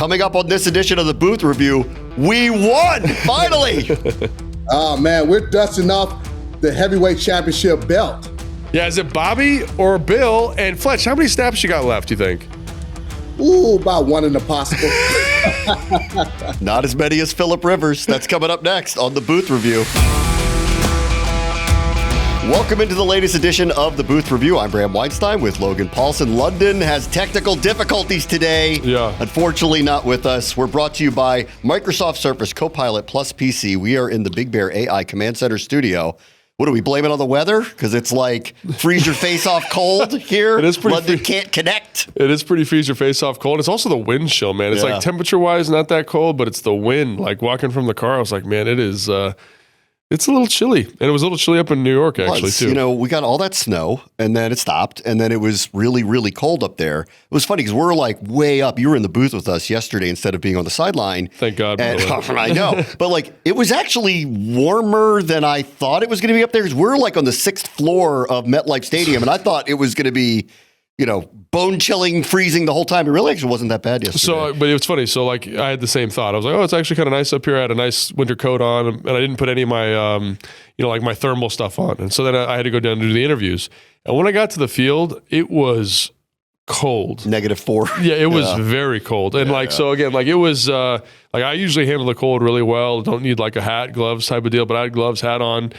Coming up on this edition of the Booth Review, we won, finally! Oh, man, we're dusting off the heavyweight championship belt. Yeah, is it Bobby or Bill? And Fletch, how many snaps you got left, you think? Ooh, about one in the possible. Not as many as Phillip Rivers. That's coming up next on the Booth Review. Welcome into the latest edition of the Booth Review. I'm Bram Weinstein with Logan Paulsen. London has technical difficulties today. Yeah. Unfortunately, not with us. We're brought to you by Microsoft Surface Copilot Plus PC. We are in the Big Bear AI Command Center studio. What do we blame it on the weather? Because it's like freeze your face off cold here. It is pretty London can't connect. It is pretty freeze your face off cold. It's also the wind chill, man. It's like temperature wise, not that cold, but it's the wind. Like walking from the car, I was like, man, it is. It's a little chilly, and it was a little chilly up in New York, actually, too. You know, we got all that snow, and then it stopped, and then it was really, really cold up there. It was funny because we're like way up. You were in the booth with us yesterday instead of being on the sideline. Thank God. I know, but like it was actually warmer than I thought it was going to be up there because we're like on the 6th floor of MetLife Stadium, and I thought it was going to be, you know, bone-chilling, freezing the whole time. It really actually wasn't that bad yesterday. So, but it was funny. So, like, I had the same thought. I was like, oh, it's actually kind of nice up here. I had a nice winter coat on, and I didn't put any of my, like my thermal stuff on. And so then I had to go down to do the interviews. And when I got to the field, it was cold. -4. Yeah, it was very cold. And so again, like it was, like I usually handle the cold really well. Don't need like a hat, gloves type of deal, but I had gloves, hat on,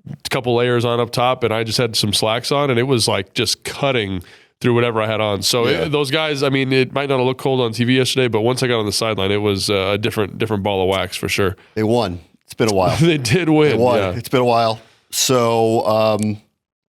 a couple layers on up top, and I just had some slacks on, and it was like just cutting through whatever I had on. So those guys, I mean, it might not have looked cold on TV yesterday, but once I got on the sideline, it was a different ball of wax for sure. They won. It's been a while. They did win. They won. Yeah. It's been a while. So,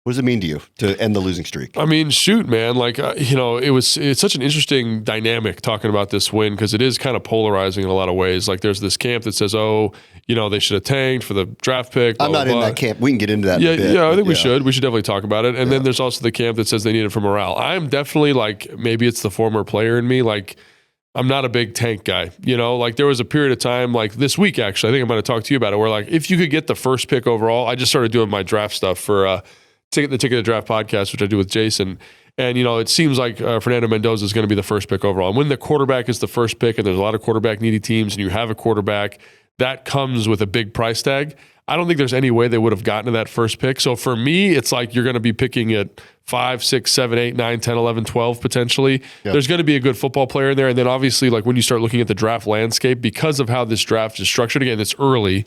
what does it mean to you to end the losing streak? I mean, shoot, man. Like, it's such an interesting dynamic talking about this win because it is kind of polarizing in a lot of ways. Like, there's this camp that says, oh, they should have tanked for the draft pick. I'm not in that camp. We can get into that in a bit. Yeah, I think we should. We should definitely talk about it. And then there's also the camp that says they need it for morale. I'm definitely like, maybe it's the former player in me. Like, I'm not a big tank guy. Like there was a period of time, like this week, actually, I think I'm going to talk to you about it, where like, if you could get the first pick overall, I just started doing my draft stuff for the Ticket to Draft podcast, which I do with Jason. And, it seems like Fernando Mendoza is going to be the first pick overall. And when the quarterback is the first pick and there's a lot of quarterback needy teams and you have a quarterback, that comes with a big price tag. I don't think there's any way they would have gotten to that first pick. So for me, it's like you're going to be picking at 5, 6, 7, 8, 9, 10, 11, 12 potentially. Yep. There's going to be a good football player in there. And then obviously, like when you start looking at the draft landscape, because of how this draft is structured, again, it's early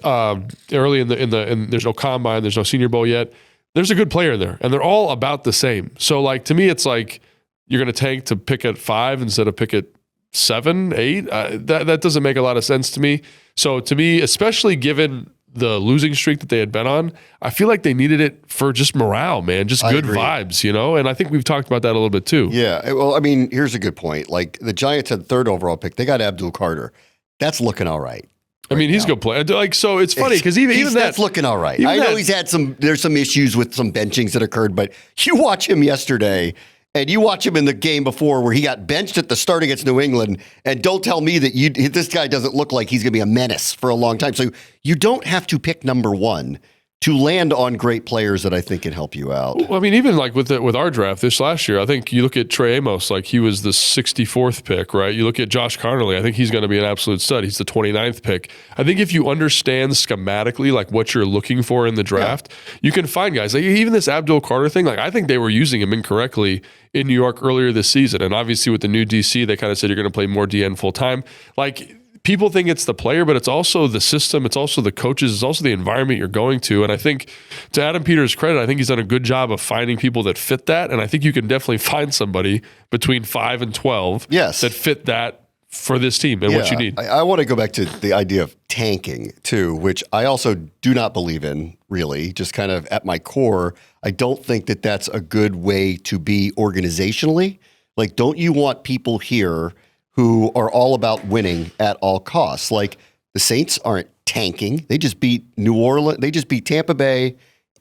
and there's no combine, there's no Senior Bowl yet. There's a good player in there, and they're all about the same. So, like, to me, it's like you're going to tank to pick at 5 instead of pick at 7, 8. That doesn't make a lot of sense to me. So, to me, especially given the losing streak that they had been on, I feel like they needed it for just morale, man, just good vibes, And I think we've talked about that a little bit too. Yeah. Well, I mean, here's a good point. Like, the Giants had 3rd overall pick. They got Abdul Carter. That's looking all right. I mean, he's a good player. Like, so it's funny because even that's looking all right. I know he's had there's some issues with some benchings that occurred, but you watch him yesterday and you watch him in the game before where he got benched at the start against New England, and don't tell me that this guy doesn't look like he's going to be a menace for a long time. So you don't have to pick number 1 to land on great players that I think can help you out. Well, I mean, even like with our draft this last year, I think you look at Trey Amos, like he was the 64th pick, right? You look at Josh Connolly, I think he's going to be an absolute stud. He's the 29th pick. I think if you understand schematically like what you're looking for in the draft, you can find guys. Like even this Abdul Carter thing, like I think they were using him incorrectly in New York earlier this season. And obviously with the new DC, they kind of said you're going to play more DN full time. Like, people think it's the player, but it's also the system. It's also the coaches. It's also the environment you're going to. And I think to Adam Peters' credit, I think he's done a good job of finding people that fit that. And I think you can definitely find somebody between 5 and 12 that fit that for this team and what you need. I want to go back to the idea of tanking too, which I also do not believe in really, just kind of at my core. I don't think that that's a good way to be organizationally. Like, don't you want people here who are all about winning at all costs? Like, the Saints aren't tanking. They just beat New Orleans. They just beat Tampa Bay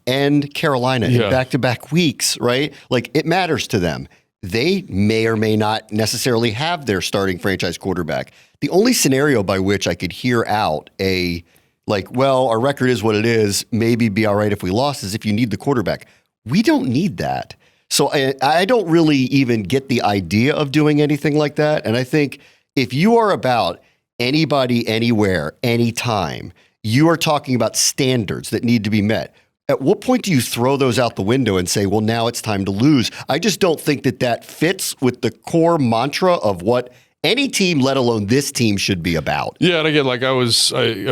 and Carolina in back-to-back weeks, right? Like, it matters to them. They may or may not necessarily have their starting franchise quarterback. The only scenario by which I could hear out our record is what it is, maybe be all right if we lost, is if you need the quarterback. We don't need that. So I don't really even get the idea of doing anything like that. And I think if you are about anybody, anywhere, anytime, you are talking about standards that need to be met. At what point do you throw those out the window and say, well, now it's time to lose? I just don't think that fits with the core mantra of what any team, let alone this team, should be about. Yeah, and again, like I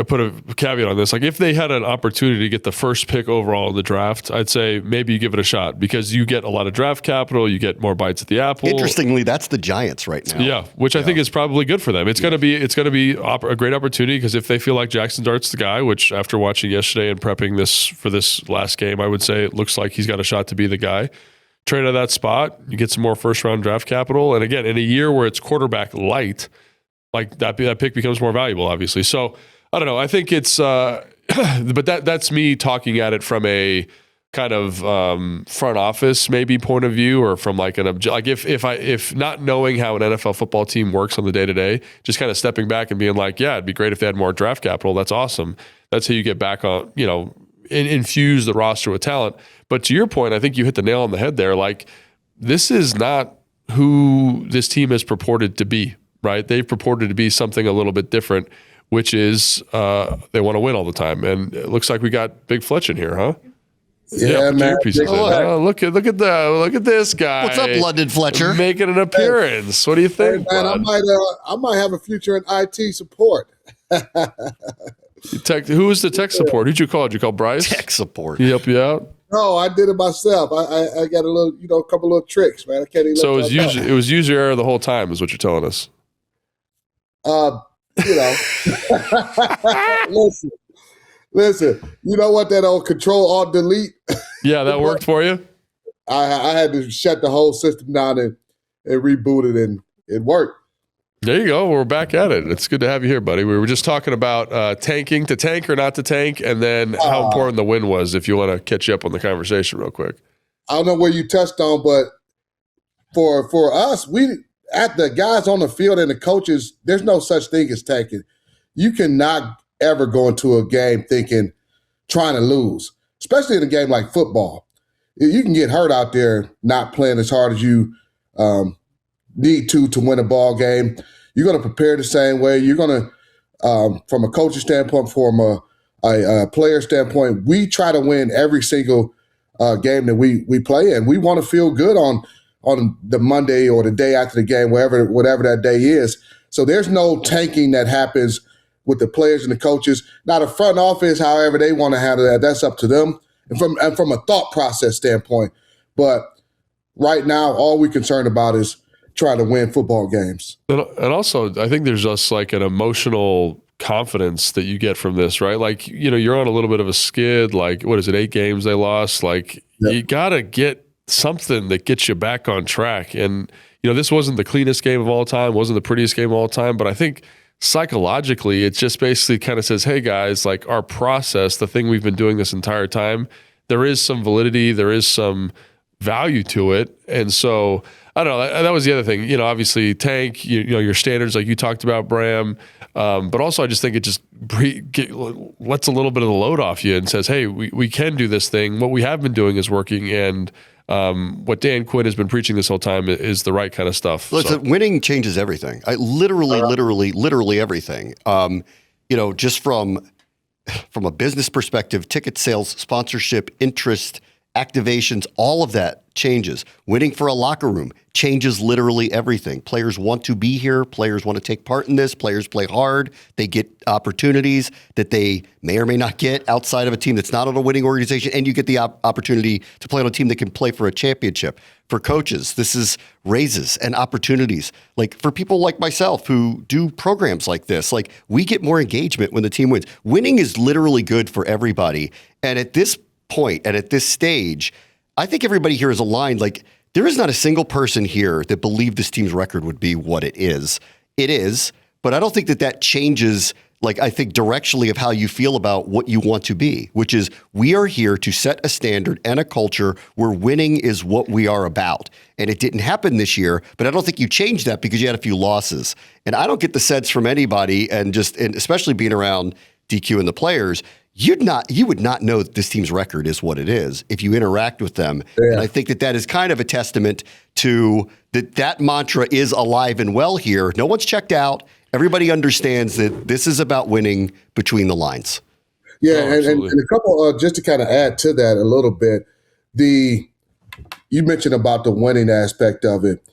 put a caveat on this. Like if they had an opportunity to get the first pick overall in the draft, I'd say maybe you give it a shot because you get a lot of draft capital, you get more bites at the apple. Interestingly, that's the Giants right now. Yeah, which I think is probably good for them. It's going to be a great opportunity because if they feel like Jackson Dart's the guy, which after watching yesterday and prepping this for this last game, I would say it looks like he's got a shot to be the guy. Trade out of that spot, you get some more first-round draft capital. And again, in a year where it's quarterback light, like that pick becomes more valuable, obviously. So, I don't know. I think it's but that's me talking at it from a kind of front office maybe point of view or from like if not knowing how an NFL football team works on the day-to-day, just kind of stepping back and being like, yeah, it'd be great if they had more draft capital. That's awesome. That's how you get back on, infuse the roster with talent. But to your point, I think you hit the nail on the head there. Like, this is not who this team is purported to be, right? They've purported to be something a little bit different, which is they want to win all the time. And it looks like we got Big Fletch in here, huh? Yeah, man. Look at this guy. What's up, London Fletcher? Making an appearance. What do you think, man, I might have a future in IT support. Who was the tech support? Who'd you call? Did you call Bryce? Tech support. He help you out? No, I did it myself. I got a little, a couple little tricks, man. I can't even. So it was user error the whole time, is what you're telling us. Listen. You know what? That old Control Alt Delete. Yeah, that worked for you. I had to shut the whole system down and reboot it, and it worked. There you go. We're back at it. It's good to have you here, buddy. We were just talking about tanking, to tank or not to tank, and then how important the win was, if you want to catch you up on the conversation real quick. I don't know where you touched on, but for us, at the guys on the field and the coaches, there's no such thing as tanking. You cannot ever go into a game trying to lose, especially in a game like football. You can get hurt out there not playing as hard as you need to win a ball game. You're going to prepare the same way. You're going to, from a coaching standpoint, from a player standpoint, we try to win every single game that we play in. We want to feel good on the Monday or the day after the game, whatever that day is. So there's no tanking that happens with the players and the coaches. Now, the front office, however they want to handle that, that's up to them. And from a thought process standpoint. But right now, all we're concerned about is trying to win football games. And also, I think there's just like an emotional confidence that you get from this, right? Like, you're on a little bit of a skid. Like, what is it, 8 games they lost? Like, You got to get something that gets you back on track. And, this wasn't the cleanest game of all time, wasn't the prettiest game of all time, but I think psychologically, it just basically kind of says, hey, guys, like our process, the thing we've been doing this entire time, there is some validity, there is some value to it. And so, I don't know. That was the other thing. Obviously, tank. Your standards, like you talked about, Bram. But also, I just think it just lets a little bit of the load off you and says, "Hey, we can do this thing. What we have been doing is working, and what Dan Quinn has been preaching this whole time is the right kind of stuff." Listen, winning changes everything. Literally everything. Just from a business perspective, ticket sales, sponsorship, interest, activations, all of that changes. Winning for a locker room changes literally everything. Players want to be here. Players want to take part in this. Players play hard. They get opportunities that they may or may not get outside of a team that's not on a winning organization. And you get the opportunity to play on a team that can play for a championship. For coaches, this is raises and opportunities. Like for people like myself who do programs like this, like we get more engagement when the team wins. Winning is literally good for everybody. And at this point and at this stage, I think everybody here is aligned. Like there is not a single person here that believed this team's record would be what it is. It is, but I don't think that changes, like I think directionally of how you feel about what you want to be, which is we are here to set a standard and a culture where winning is what we are about. And it didn't happen this year, but I don't think you changed that because you had a few losses. And I don't get the sense from anybody, and especially being around DQ and the players, you would not know that this team's record is what it is if you interact with them. Yeah. And I think that is kind of a testament to that mantra is alive and well here. No one's checked out. Everybody understands that this is about winning between the lines. Yeah, and a couple, just to kind of add to that a little bit, you mentioned about the winning aspect of it.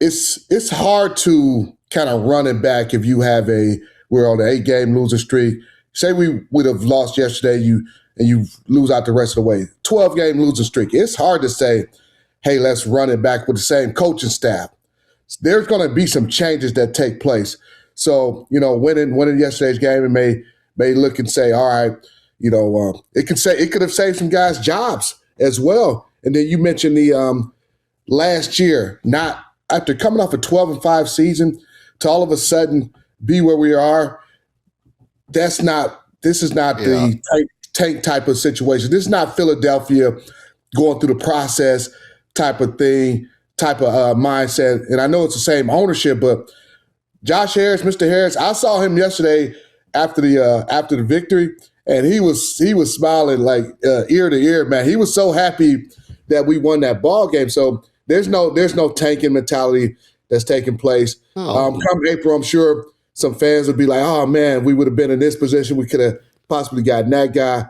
It's hard to kind of run it back if we're on an 8-game losing streak. Say we would have lost yesterday, and you lose out the rest of the way. 12-game losing streak. It's hard to say, hey, let's run it back with the same coaching staff. There's going to be some changes that take place. So, winning yesterday's game, it may look and say, all right, it could have saved some guys' jobs as well. And then you mentioned the last year, not after coming off a 12-5 season to all of a sudden be where we are. This is not the tank type of situation. This is not Philadelphia going through the process type of thing, type of mindset. And I know it's the same ownership, but Josh Harris, Mr. Harris, I saw him yesterday after the victory, and he was smiling like ear to ear, man. He was so happy that we won that ball game. So there's no tanking mentality that's taking place. Come April, I'm sure some fans would be like, oh, man, we would have been in this position. We could have possibly gotten that guy.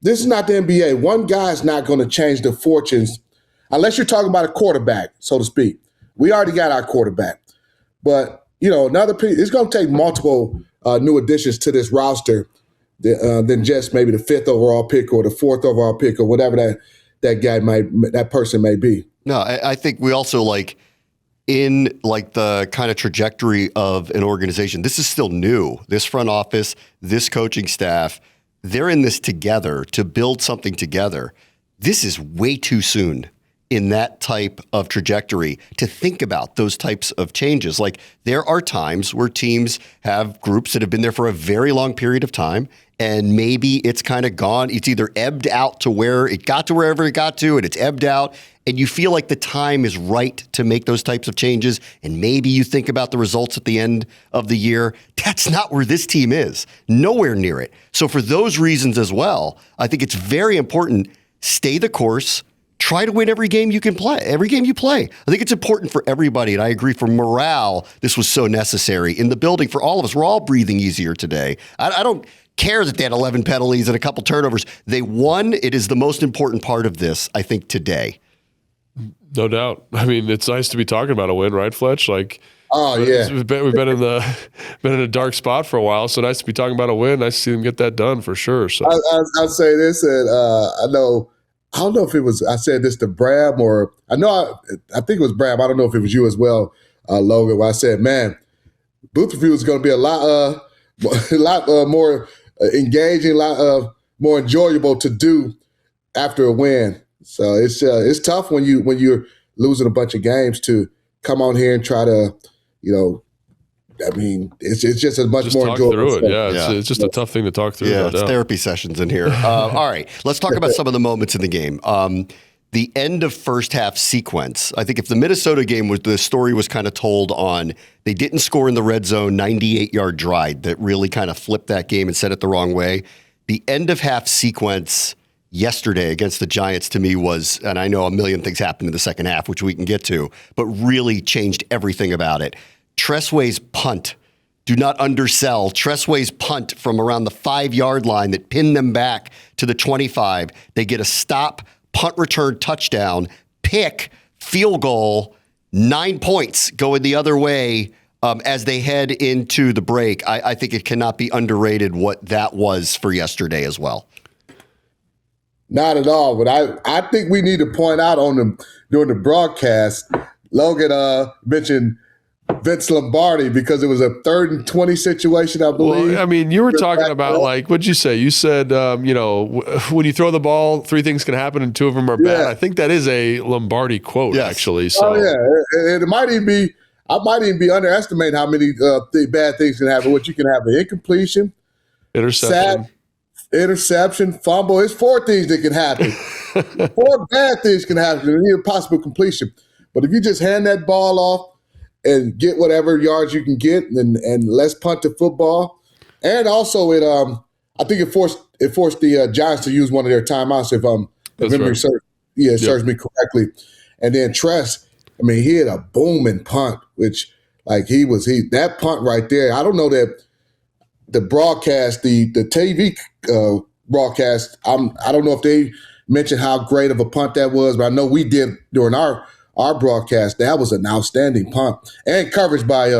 This is not the NBA. One guy is not going to change the fortunes unless you're talking about a quarterback, so to speak. We already got our quarterback. But, another piece, it's going to take multiple new additions to this roster than just maybe the 5th overall pick or the 4th overall pick or whatever that person may be. No, I think we also in the kind of trajectory of an organization, this is still new. This front office, this coaching staff, they're in this together to build something together. This is way too soon in that type of trajectory to think about those types of changes. There are times where teams have groups that have been there for a very long period of time, and maybe it's kind of gone. It's either ebbed out to where it got to wherever it got to, and it's ebbed out, and you feel like the time is right to make those types of changes, and maybe you think about the results at the end of the year. That's not where this team is. Nowhere near it. So for those reasons as well, I think it's very important, stay the course, try to win every game you can play, every game you play. I think it's important for everybody, and I agree for morale, this was so necessary in the building for all of us. We're all breathing easier today. I don't care that they had 11 penalties and a couple turnovers. They won. It is the most important part of this, I think, today. No doubt. I mean, it's nice to be talking about a win, right, Fletch? Oh yeah, we've been in a dark spot for a while, so nice to be talking about a win. Nice to see them get that done for sure. So I'll say this, and I don't know if it was I said this to Bram or I think it was Bram. I don't know if it was you as well, Logan. Where I said, man, booth review is going to be a lot more engaging, a lot more enjoyable to do after a win. So it's tough when you're losing a bunch of games to come on here and try to, it's just a much more enjoyable through it. Yeah, it's just a tough thing to talk through. Yeah, it's therapy sessions in here. All right, let's talk about some of the moments in the game. The end of first half sequence. I think if the Minnesota game the story was kind of told on, they didn't score in the red zone, 98-yard drive that really kind of flipped that game and set it the wrong way. The end of half sequence yesterday against the Giants to me was, and I know a million things happened in the second half, which we can get to, but really changed everything about it. Tressway's punt. Do not undersell. Tressway's punt from around the 5-yard line that pinned them back to the 25. They get a stop, punt return, touchdown, pick, field goal, 9 points going the other way as they head into the break. I think it cannot be underrated what that was for yesterday as well. Not at all, but I think we need to point out during the broadcast, Logan mentioned Vince Lombardi because it was a 3rd and 20 situation, I believe. Well, I mean, you were talking about what'd you say? You said, when you throw the ball, 3 things can happen and 2 of them are bad. I think that is a Lombardi quote, actually. So. Oh yeah, and it might even be. I might even be underestimating how many bad things can happen. What you can have an incompletion, interception, fumble. It's 4 things that can happen. 4 bad things can happen and even possible completion. But if you just hand that ball off and get whatever yards you can get, and let's punt the football. And also, I think it forced the Giants to use one of their timeouts if memory serves me correctly. And then Tress, I mean, he had a booming punt, which like that punt right there. I don't know that the broadcast, the TV broadcast. I don't know if they mentioned how great of a punt that was, but I know we did during our broadcast. That was an outstanding punt and coverage by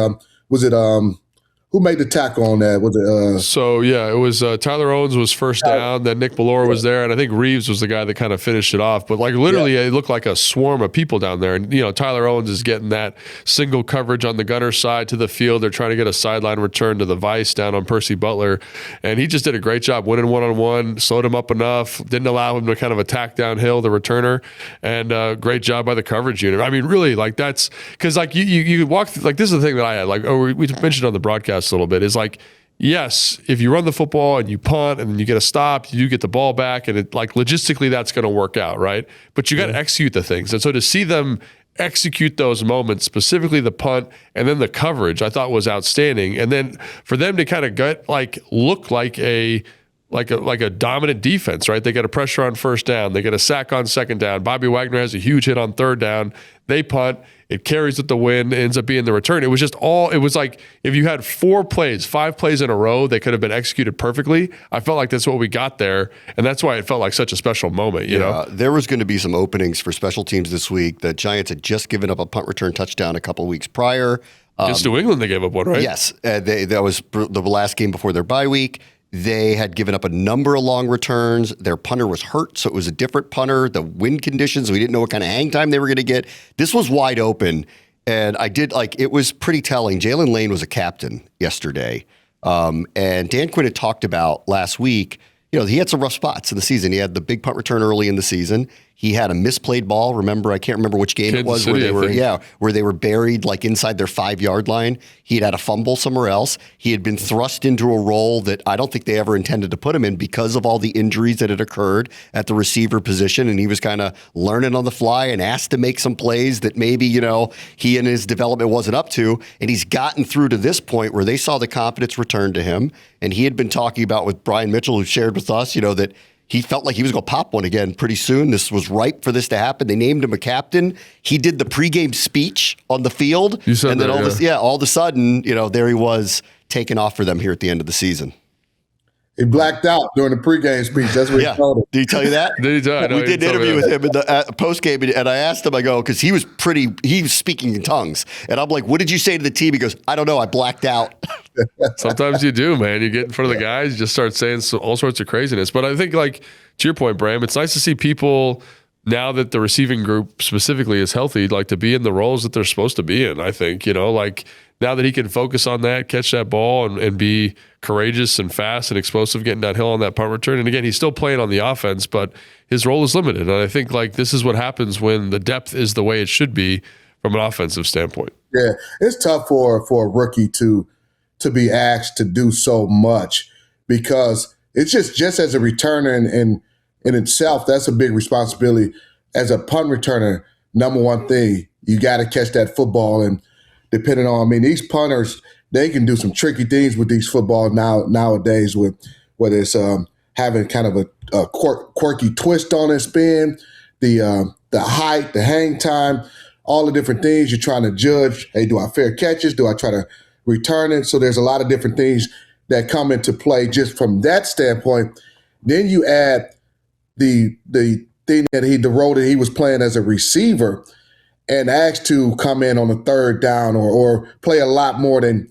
who made the tackle on that? Was it? It was Tyler Owens was first down. Then Nick Ballora was there, and I think Reeves was the guy that kind of finished it off. But like literally, it looked like a swarm of people down there. And Tyler Owens is getting that single coverage on the gunner side to the field. They're trying to get a sideline return to the vice down on Percy Butler, and he just did a great job winning 1-on-1. Slowed him up enough, didn't allow him to kind of attack downhill the returner, and great job by the coverage unit. I mean, really, like that's because like you walk like this is the thing that I had like we mentioned on the broadcast a little bit is like, yes, if you run the football and you punt and then you get a stop, you get the ball back, and it like logistically that's going to work out, right? But you got to execute the things. And so to see them execute those moments, specifically the punt and then the coverage, I thought was outstanding. And then for them to kind of look like a dominant defense, right? They got a pressure on first down. They get a sack on second down. Bobby Wagner has a huge hit on third down. They punt. It carries with the win. It ends up being the return. It was like if you had 5 plays in a row that could have been executed perfectly. I felt like that's what we got there. And that's why it felt like such a special moment, you know? There was going to be some openings for special teams this week. The Giants had just given up a punt return touchdown a couple of weeks prior. Against New England, they gave up one, right? Yes. That was the last game before their bye week. They had given up a number of long returns. Their punter was hurt, so it was a different punter. The wind conditions, we didn't know what kind of hang time they were going to get. This was wide open, and it was pretty telling. Jalen Lane was a captain yesterday, and Dan Quinn had talked about last week, he had some rough spots in the season. He had the big punt return early in the season. He had a misplayed ball. I can't remember which game it was where they were buried like inside their 5-yard line. He had a fumble somewhere else. He had been thrust into a role that I don't think they ever intended to put him in because of all the injuries that had occurred at the receiver position. And he was kind of learning on the fly and asked to make some plays that maybe, he and his development wasn't up to. And he's gotten through to this point where they saw the confidence return to him. And he had been talking about with Brian Mitchell, who shared with us, that he felt like he was going to pop one again pretty soon. This was ripe for this to happen. They named him a captain. He did the pregame speech on the field. And then all of a sudden, there he was taking off for them here at the end of the season. He blacked out during the pregame speech. That's what he told him. Did he tell you that? Did he tell you? We did an interview with him in the postgame, and I asked him, because he was speaking in tongues. And I'm like, what did you say to the team? He goes, I don't know. I blacked out. Sometimes you do, man. You get in front of the guys, you just start saying all sorts of craziness. But I think, like, to your point, Bram, it's nice to see people, now that the receiving group specifically is healthy, like to be in the roles that they're supposed to be in, I think, like now that he can focus on that, catch that ball and be courageous and fast and explosive getting downhill on that punt return. And again, he's still playing on the offense, but his role is limited. And I think like this is what happens when the depth is the way it should be from an offensive standpoint. Yeah, it's tough for a rookie to be asked to do so much because it's just as a returner in itself, that's a big responsibility. As a punt returner, number one thing, you got to catch that football. And depending on, these punters, they can do some tricky things with these footballs nowadays with whether it's having kind of a quirky twist on it, spin, the height, the hang time, all the different things you're trying to judge. Hey, do I fair catches? Do I try to return it? So there's a lot of different things that come into play just from that standpoint. Then you add the thing that the role that he was playing as a receiver and asked to come in on a third down or play a lot more than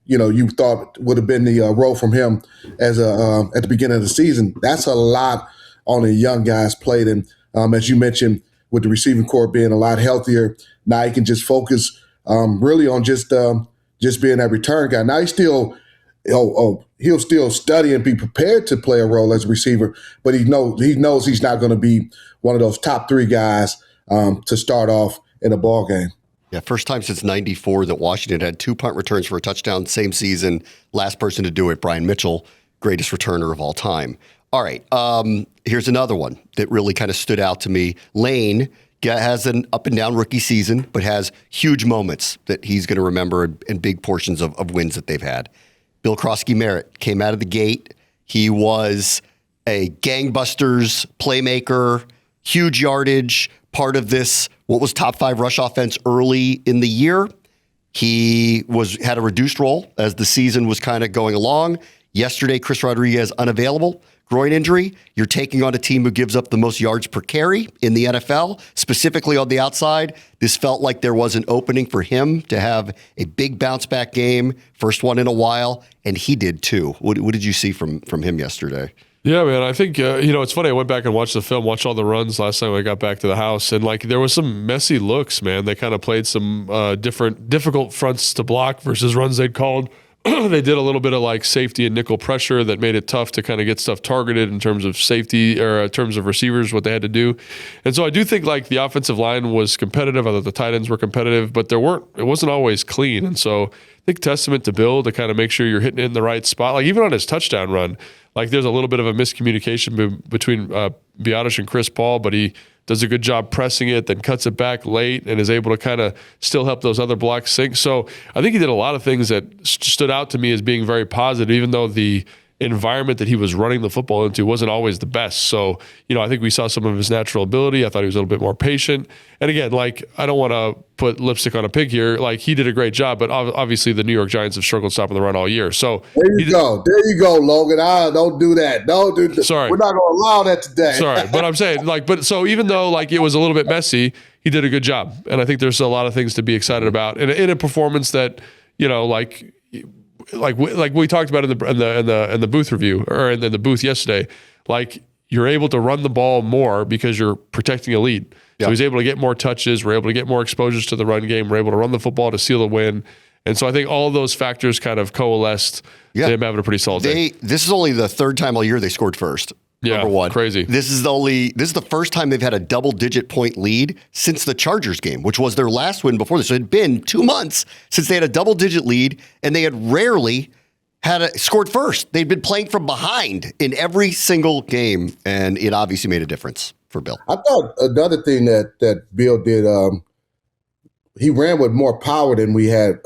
you thought would have been the role from him as at the beginning of the season. That's a lot on the young guys played. And as you mentioned, with the receiving corps being a lot healthier, now he can just focus really on just being that return guy. Now he's still he'll still study and be prepared to play a role as a receiver, but he knows he's not going to be one of those top 3 guys to start off in a ball game. Yeah, first time since '94 that Washington had 2 punt returns for a touchdown same season. Last person to do it, Brian Mitchell, greatest returner of all time. All right, here's another one that really kind of stood out to me. Lane has an up and down rookie season, but has huge moments that he's going to remember and big portions of wins that they've had. Bill Krosky-Merritt came out of the gate. He was a gangbusters playmaker, huge yardage, part of this, what was top 5 rush offense early in the year. He had a reduced role as the season was kind of going along. Yesterday, Chris Rodriguez unavailable, groin injury. You're taking on a team who gives up the most yards per carry in the NFL, specifically on the outside. This felt like there was an opening for him to have a big bounce back game, first one in a while, and he did too. What did you see from him yesterday? Yeah, man. I think, it's funny. I went back and watched the film, watched all the runs last time I got back to the house. And, there was some messy looks, man. They kind of played some difficult fronts to block versus runs they'd called. They did a little bit of, safety and nickel pressure that made it tough to kind of get stuff targeted in terms of safety or in terms of receivers, what they had to do. And so I do think, the offensive line was competitive. I thought the tight ends were competitive, but it wasn't always clean. And so I think testament to Bill to kind of make sure you're hitting it in the right spot. Even on his touchdown run, there's a little bit of a miscommunication between Biotish and Chris Paul, but he does a good job pressing it, then cuts it back late and is able to kind of still help those other blocks sink. So I think he did a lot of things that stood out to me as being very positive, even though the environment that he was running the football into wasn't always the best. So, I think we saw some of his natural ability. I thought he was a little bit more patient. And again, I don't want to put lipstick on a pig here. He did a great job, but obviously the New York Giants have struggled stopping the run all year. So there you go, Logan. Don't do that. Don't do that. Sorry. We're not going to allow that today. Sorry, but I'm saying, so even though it was a little bit messy, he did a good job. And I think there's a lot of things to be excited about in a performance that, like we talked about in the booth review or in the booth yesterday, you're able to run the ball more because you're protecting a lead. So he's able to get more touches. We're able to get more exposures to the run game. We're able to run the football to seal the win. And so I think all of those factors kind of coalesced to him having a pretty solid day. This is only the third time all year they scored first. Yeah, number one. Crazy. This is the first time they've had a double-digit point lead since the Chargers game, which was their last win before this. So it had been 2 months since they had a double-digit lead, and they had rarely scored first. They'd been playing from behind in every single game, and it obviously made a difference for Bill. I thought another thing that Bill did, he ran with more power than we had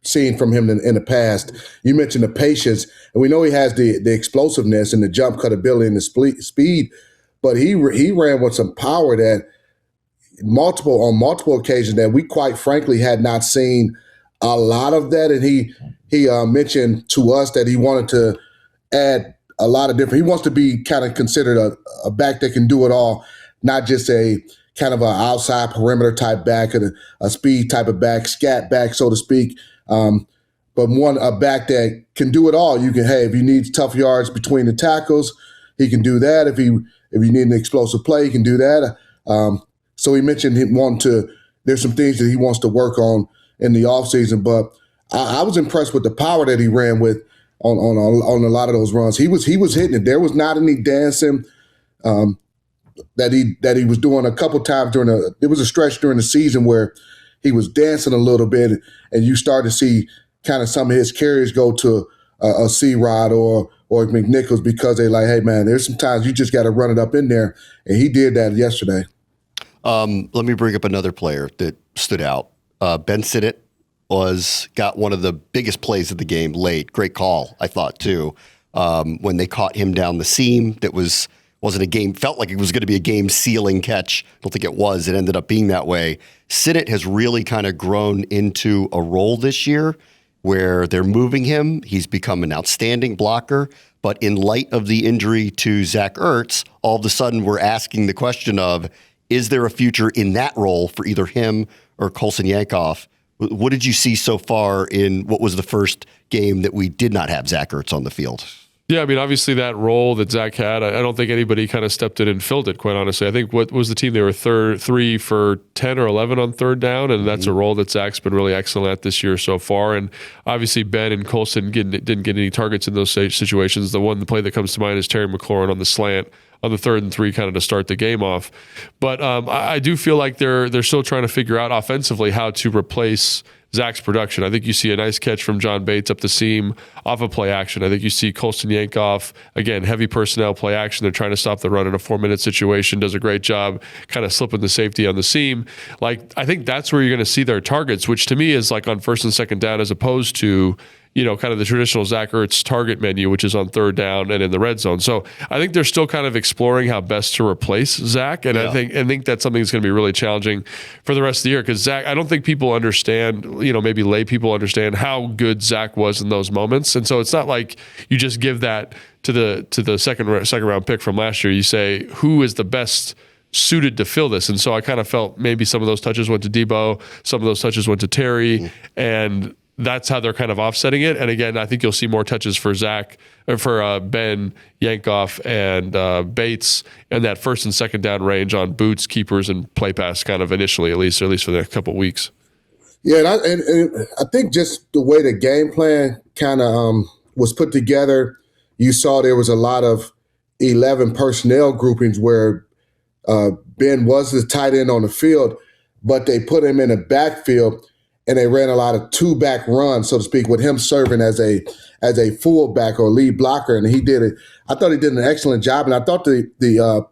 seen from him in the past. You mentioned the patience, and we know he has the explosiveness and the jump cut ability and the speed, but he ran with some power that on multiple occasions that we quite frankly had not seen a lot of that. And he mentioned to us that he wanted to add a lot of different. He wants to be kind of considered a back that can do it all, not just a kind of an outside perimeter type back and a speed type of back, scat back, so to speak. But a back that can do it all. If you need tough yards between the tackles, he can do that. If you need an explosive play, he can do that. So he mentioned there's some things that he wants to work on in the offseason, but I was impressed with the power that he ran with on a lot of those runs. He was hitting it. There was not any dancing that he was doing a couple times there was a stretch during the season where he was dancing a little bit, and you start to see kind of some of his carries go to a C-Rod or McNichols because they're like, hey, man, there's some times you just got to run it up in there, and he did that yesterday. Let me bring up another player that stood out. Ben Sinnott got one of the biggest plays of the game late. Great call, I thought, too. When they caught him down the seam, that wasn't a game, felt like it was going to be a game-sealing catch. I don't think it was. It ended up being that way. Sinnott has really kind of grown into a role this year where they're moving him. He's become an outstanding blocker. But in light of the injury to Zach Ertz, all of a sudden we're asking the question of, is there a future in that role for either him or Paulsen Yankoff? What did you see so far in what was the first game that we did not have Zach Ertz on the field? Yeah, I mean, obviously that role that Zach had, I don't think anybody kind of stepped in and filled it, quite honestly. I think what was the team? They were 3 for 10 or 11 on third down, and that's a role that Zach's been really excellent at this year so far. And obviously Ben and Paulsen didn't get any targets in those situations. The play that comes to mind is Terry McLaurin on the slant on the 3rd and 3 kind of to start the game off. But I do feel like they're still trying to figure out offensively how to replace Zach's production. I think you see a nice catch from John Bates up the seam off of play action. I think you see Paulsen Yankoff, again, heavy personnel play action. They're trying to stop the run in a 4-minute situation, does a great job kind of slipping the safety on the seam. I think that's where you're going to see their targets, which to me is on first and second down as opposed to kind of the traditional Zach Ertz target menu, which is on third down and in the red zone. So I think they're still kind of exploring how best to replace Zach. And I think that's something that's going to be really challenging for the rest of the year, because Zach, I don't think people understand, maybe lay people understand how good Zach was in those moments. And so it's not like you just give that to the second round pick from last year. You say, who is the best suited to fill this? And so I kind of felt maybe some of those touches went to Debo, some of those touches went to Terry, and that's how they're kind of offsetting it. And again, I think you'll see more touches for Zach, or for Ben, Yankoff, and Bates in that first and second down range on boots, keepers, and play pass, kind of initially, at least for the next couple of weeks. Yeah, and I think just the way the game plan kind of was put together, you saw there was a lot of 11 personnel groupings where Ben was the tight end on the field, but they put him in a backfield and they ran a lot of two-back runs, so to speak, with him serving as a fullback or lead blocker, and he did it. I thought he did an excellent job, and I thought the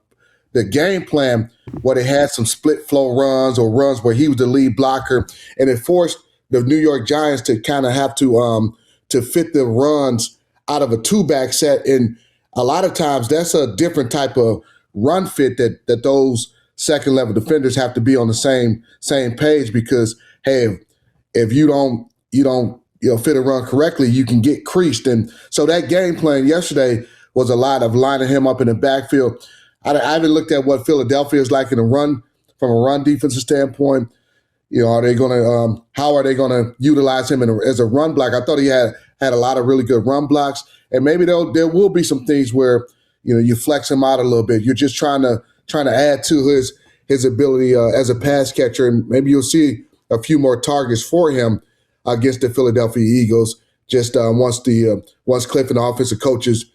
game plan where they had some split flow runs or runs where he was the lead blocker, and it forced the New York Giants to kind of have to fit the runs out of a two-back set, and a lot of times that's a different type of run fit that those second-level defenders have to be on the same page, because hey, if you don't fit a run correctly, you can get creased. And so that game plan yesterday was a lot of lining him up in the backfield. I haven't looked at what Philadelphia is like in a run, from a run defensive standpoint. Are they going to how are they going to utilize him as a run block? I thought he had a lot of really good run blocks, and maybe there will be some things where you flex him out a little bit. You're just trying to add to his ability as a pass catcher, and maybe you'll see a few more targets for him against the Philadelphia Eagles. Just once Cliff and the offensive coaches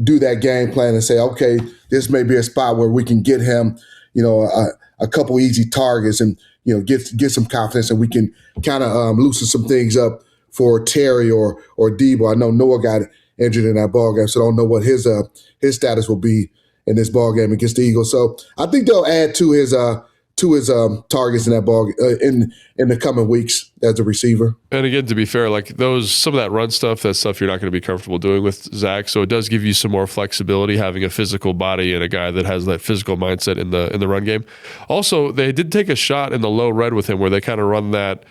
do that game plan and say, okay, this may be a spot where we can get him, a couple easy targets and get some confidence, and we can kind of loosen some things up for Terry or Debo. I know Noah got injured in that ball game, so I don't know what his status will be in this ball game against the Eagles. So I think they'll add to his targets in that ball in the coming weeks as a receiver. And again, to be fair, like some of that run stuff, that's stuff you're not going to be comfortable doing with Zach. So it does give you some more flexibility, having a physical body and a guy that has that physical mindset in the run game. Also, they did take a shot in the low red with him, where they kind of run that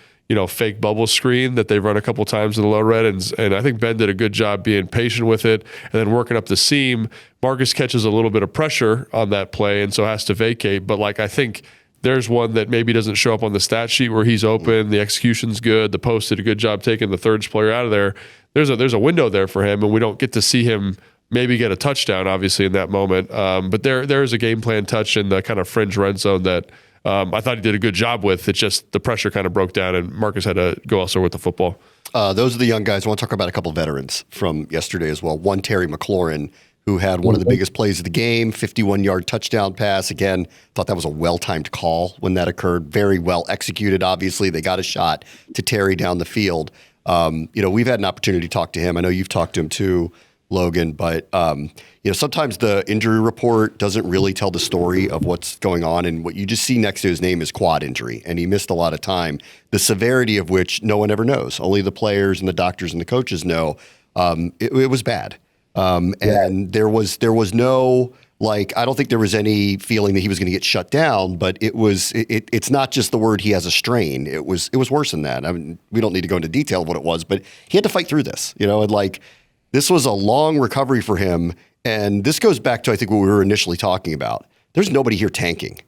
fake bubble screen that they've run a couple times in the low red. And I think Ben did a good job being patient with it and then working up the seam. Marcus catches a little bit of pressure on that play and so has to vacate. But I think there's one that maybe doesn't show up on the stat sheet where he's open, the execution's good, the post did a good job taking the third player out of there. There's a window there for him, and we don't get to see him maybe get a touchdown, obviously, in that moment. But there is a game plan touch in the kind of fringe red zone that I thought he did a good job with. It's just the pressure kind of broke down, and Marcus had to go elsewhere with the football. Those are the young guys. I want to talk about a couple of veterans from yesterday as well. One, Terry McLaurin, who had one of the biggest plays of the game, 51-yard touchdown pass. Again, thought that was a well-timed call when that occurred. Very well executed, obviously. They got a shot to Terry down the field. We've had an opportunity to talk to him. I know you've talked to him too, Logan, but sometimes the injury report doesn't really tell the story of what's going on, and what you just see next to his name is quad injury, and he missed a lot of time, the severity of which no one ever knows. Only the players and the doctors and the coaches know. It was bad. And there was no, I don't think there was any feeling that he was going to get shut down, but it's not just the word he has a strain. It was worse than that. I mean, we don't need to go into detail of what it was, but he had to fight through this, and this was a long recovery for him. And this goes back to, I think, what we were initially talking about. There's nobody here tanking.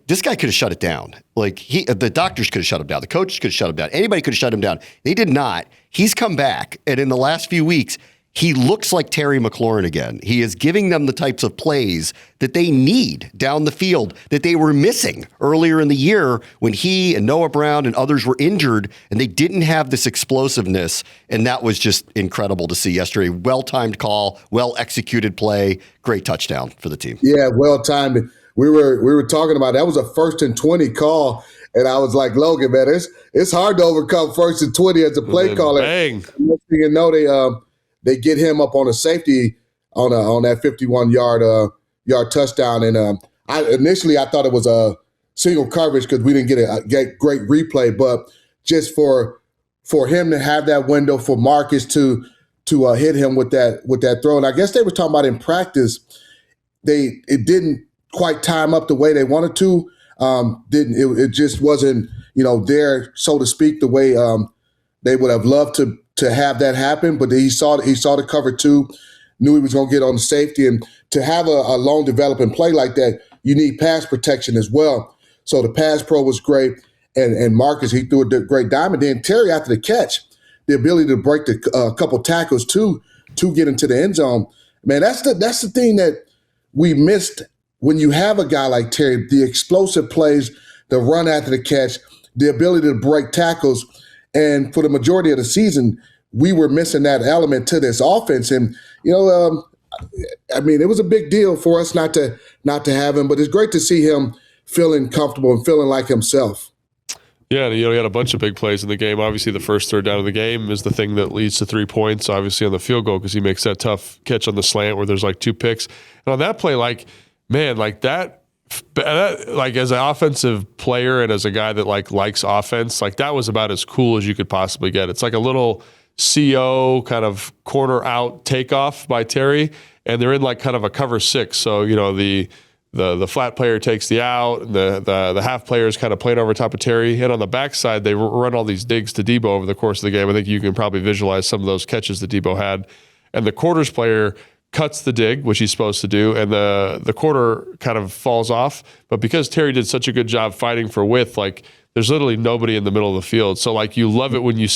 This guy could have shut it down. The doctors could have shut him down. The coaches could have shut him down. Anybody could have shut him down. They did not. He's come back. And in the last few weeks, he looks like Terry McLaurin again. He is giving them the types of plays that they need down the field that they were missing earlier in the year when he and Noah Brown and others were injured, and they didn't have this explosiveness. And that was just incredible to see yesterday. Well-timed call, well-executed play, great touchdown for the team. Yeah, well-timed. We were talking about that was a 1st and 20 call, and I was like, Logan, man, it's hard to overcome 1st and 20 as a play caller. Bang. They get him up on a safety on that 51-yard touchdown, and I thought it was a single coverage because we didn't get a great replay, but just for for him to have that window for Marcus to hit him with that throw. And I guess they were talking about in practice, it didn't quite time up the way they wanted to. It just wasn't, there, so to speak, the way they would have loved to have that happen. But he saw the cover two, knew he was going to get on the safety. And to have a long developing play like that, you need pass protection as well. So the pass pro was great. And Marcus, he threw a great diamond. Then Terry, after the catch, the ability to break a couple tackles to get into the end zone. Man, that's the thing that we missed when you have a guy like Terry, the explosive plays, the run after the catch, the ability to break tackles. And for the majority of the season, we were missing that element to this offense. And, it was a big deal for us not to have him, but it's great to see him feeling comfortable and feeling like himself. Yeah, he had a bunch of big plays in the game. Obviously, the first third down of the game is the thing that leads to 3 points, obviously, on the field goal, because he makes that tough catch on the slant where there's 2 picks. And on that play, that as an offensive player and as a guy that likes offense, that was about as cool as you could possibly get. It's like a little CO kind of corner out takeoff by Terry, and they're in kind of a cover 6. So, the flat player takes the out, and the half player is kind of playing over top of Terry. And on the backside, they run all these digs to Debo over the course of the game. I think you can probably visualize some of those catches that Debo had. And the quarters player cuts the dig, which he's supposed to do, and the quarter kind of falls off. But because Terry did such a good job fighting for width, there's literally nobody in the middle of the field. So you love it when you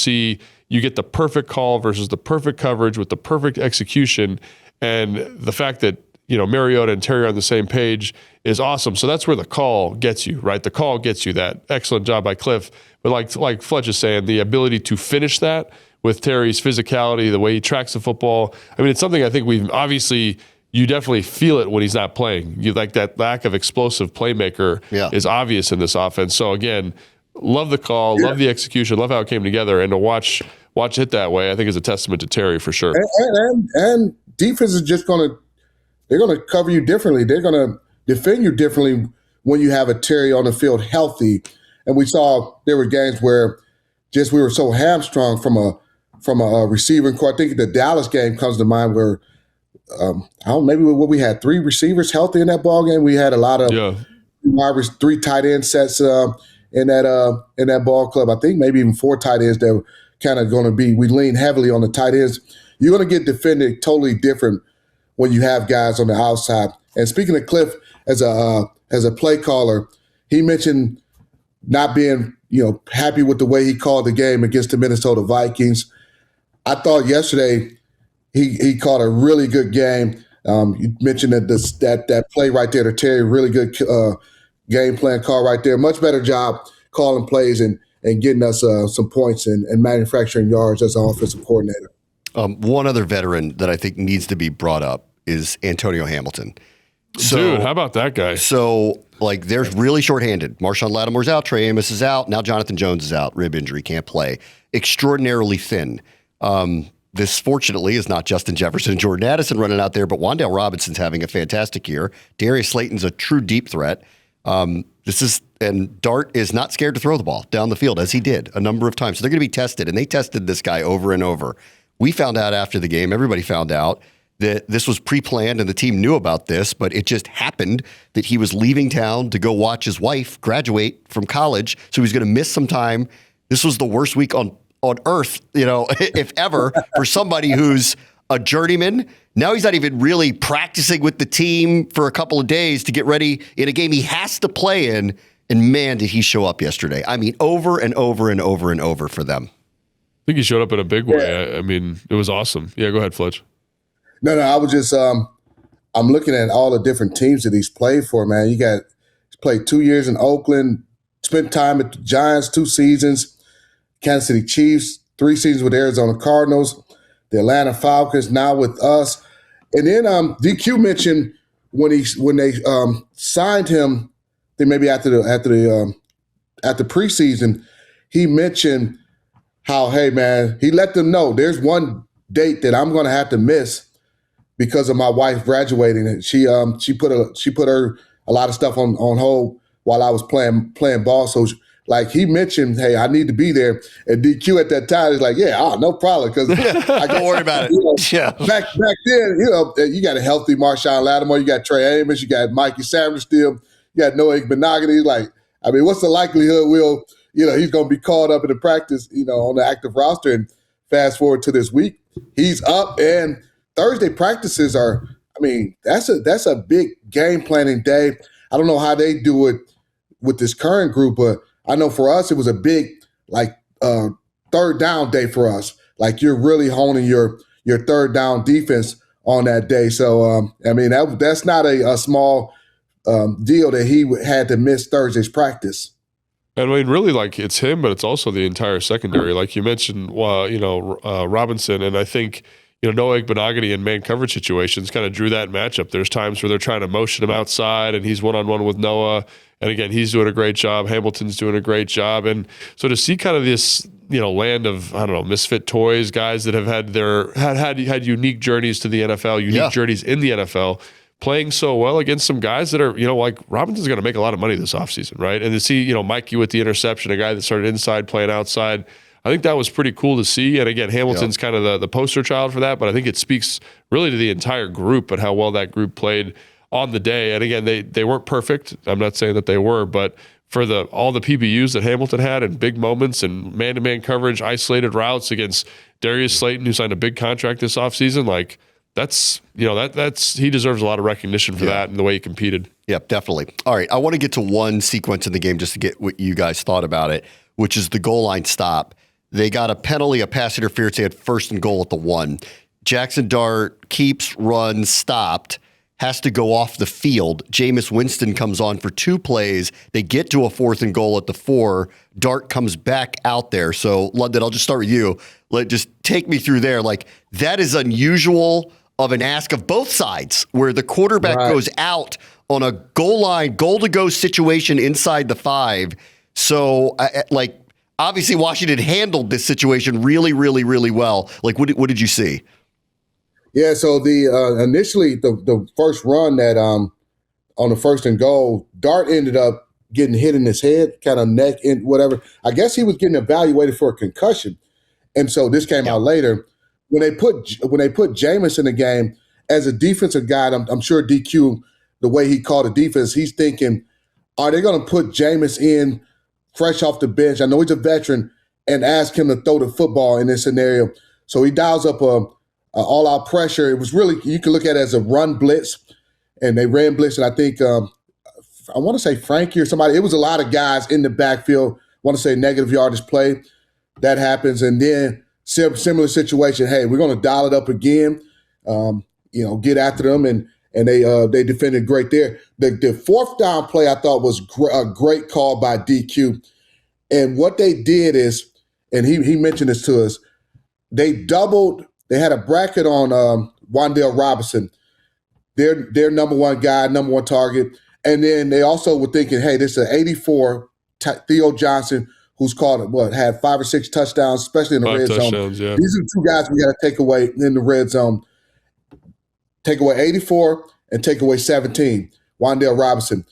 get the perfect call versus the perfect coverage with the perfect execution. And the fact that Mariota and Terry are on the same page is awesome. So that's where the call gets you, right? The call gets you that. Excellent job by Cliff. But like Fletcher is saying, the ability to finish that with Terry's physicality, the way he tracks the football. It's something I think you definitely feel it when he's not playing. That lack of explosive playmaker is obvious in this offense. So again, love the call, love the execution, love how it came together, and to watch it that way, I think is a testament to Terry for sure. And defense is just they're going to cover you differently. They're going to defend you differently when you have a Terry on the field healthy. And we saw there were games where we were so hamstrung from a receiving core. I think the Dallas game comes to mind where maybe we had 3 receivers healthy in that ball game. We had a lot of 3 tight end sets in that ball club. I think maybe even 4 tight ends that were kind of going to be. We lean heavily on the tight ends. You're going to get defended totally different when you have guys on the outside. And speaking of Cliff, as a play caller, he mentioned not being happy with the way he called the game against the Minnesota Vikings. I thought yesterday he called a really good game. You mentioned that play right there to Terry, really good game plan call right there. Much better job calling plays and getting us some points and manufacturing yards as an offensive coordinator. One other veteran that I think needs to be brought up is Antonio Hamilton. Dude, how about that guy? So, they're really shorthanded. Marshawn Lattimore's out. Trey Amos is out. Now Jonathan Jones is out. Rib injury, can't play. Extraordinarily thin. This, fortunately, is not Justin Jefferson and Jordan Addison running out there, but Wan'Dale Robinson's having a fantastic year. Darius Slayton's a true deep threat. And Dart is not scared to throw the ball down the field, as he did a number of times. So they're going to be tested, and they tested this guy over and over. We found out after the game, everybody found out, that this was pre-planned and the team knew about this, but it just happened that he was leaving town to go watch his wife graduate from college, so he was going to miss some time. This was the worst week on earth, if ever, for somebody who's a journeyman. Now he's not even really practicing with the team for a couple of days to get ready in a game he has to play in, and man, did he show up yesterday. Over and over and over and over for them. I think he showed up in a big way. It was awesome. Yeah, go ahead, Fletch. No, I was just I'm looking at all the different teams that he's played for, man. He's played 2 years in Oakland, spent time at the Giants 2 seasons, Kansas City Chiefs 3 seasons with Arizona Cardinals, the Atlanta Falcons, now with us. And then DQ mentioned when they signed him, then maybe after the preseason, he mentioned how, hey man, he let them know there's one date that I'm going to have to miss because of my wife graduating. And she put a lot of stuff on hold while I was playing ball. So like he mentioned, hey, I need to be there. And DQ at that time is like, yeah, no problem. Because don't worry about it. Back then, you got a healthy Marshawn Lattimore, you got Trey Amos, you got Mikey Sanders still, you got Noah Igbenogany. Like, I mean, what's the likelihood he's going to be called up in the practice, on the active roster? And fast forward to this week, he's up, and Thursday practices are, I mean, that's a big game planning day. I don't know how they do it with this current group, but I know for us, it was a big, third down day for us. Like, you're really honing your third down defense on that day. So, I mean, that's not a small deal that he had to miss Thursday's practice. And I mean, really, like, it's him, but it's also the entire secondary. Like you mentioned, Robinson, and I think, Noah Igbenogany in man coverage situations kind of drew that matchup. There's times where they're trying to motion him outside, and he's one-on-one with Noah. And again, he's doing a great job. Hamilton's doing a great job. And so to see kind of this, land of, I don't know, misfit toys, guys that have had unique journeys to the NFL, unique journeys in the NFL, playing so well against some guys that are, like Robinson's going to make a lot of money this offseason, right? And to see, Mikey with the interception, a guy that started inside playing outside, I think that was pretty cool to see. And again, Hamilton's kind of the poster child for that, but I think it speaks really to the entire group and how well that group played on the day. And again, they weren't perfect. I'm not saying that they were, but for all the PBUs that Hamilton had and big moments and man-to-man coverage, isolated routes against Darius Slayton, who signed a big contract this offseason, like that's he deserves a lot of recognition for that and the way he competed. Yep, definitely. All right, I want to get to one sequence in the game just to get what you guys thought about it, which is the goal line stop. They got a penalty, a pass interference. They had 1st and goal at the 1. Jackson Dart keeps, runs, stopped, has to go off the field. Jameis Winston comes on for 2 plays. They get to a 4th and goal at the 4. Dart comes back out there. So, London, I'll just start with you. Just take me through there. Like, that is unusual of an ask of both sides, where the quarterback goes out on a goal line, goal-to-go situation inside the 5. So, obviously, Washington handled this situation really, really, really well. Like, what did you see? Yeah, so the initially the first run that on the 1st and goal, Dart ended up getting hit in his head, kind of neck and whatever. I guess he was getting evaluated for a concussion, and so this came out later. When they put Jameis in the game as a defensive guy, I'm sure DQ, the way he called the defense, he's thinking, are they going to put Jameis in fresh off the bench? I know he's a veteran, and ask him to throw the football in this scenario. So he dials up a all-out pressure. It was really, you can look at it as a run blitz, and they ran blitz, and I think, I want to say Frankie or somebody, it was a lot of guys in the backfield. I want to say negative yardage play. That happens, and then similar situation, hey, we're going to dial it up again, get after them, and they defended great there. The 4th down play I thought was a great call by DQ, and what they did is, and he mentioned this to us, they had a bracket on Wan'Dale Robinson, their number one guy, number one target. And then they also were thinking, hey, this is an 84 Theo Johnson, who's had 5 or 6 touchdowns, especially in the red zone. Yeah. These are the 2 guys we got to take away in the red zone. Take away 84 and take away 17, Wan'Dale Robinson.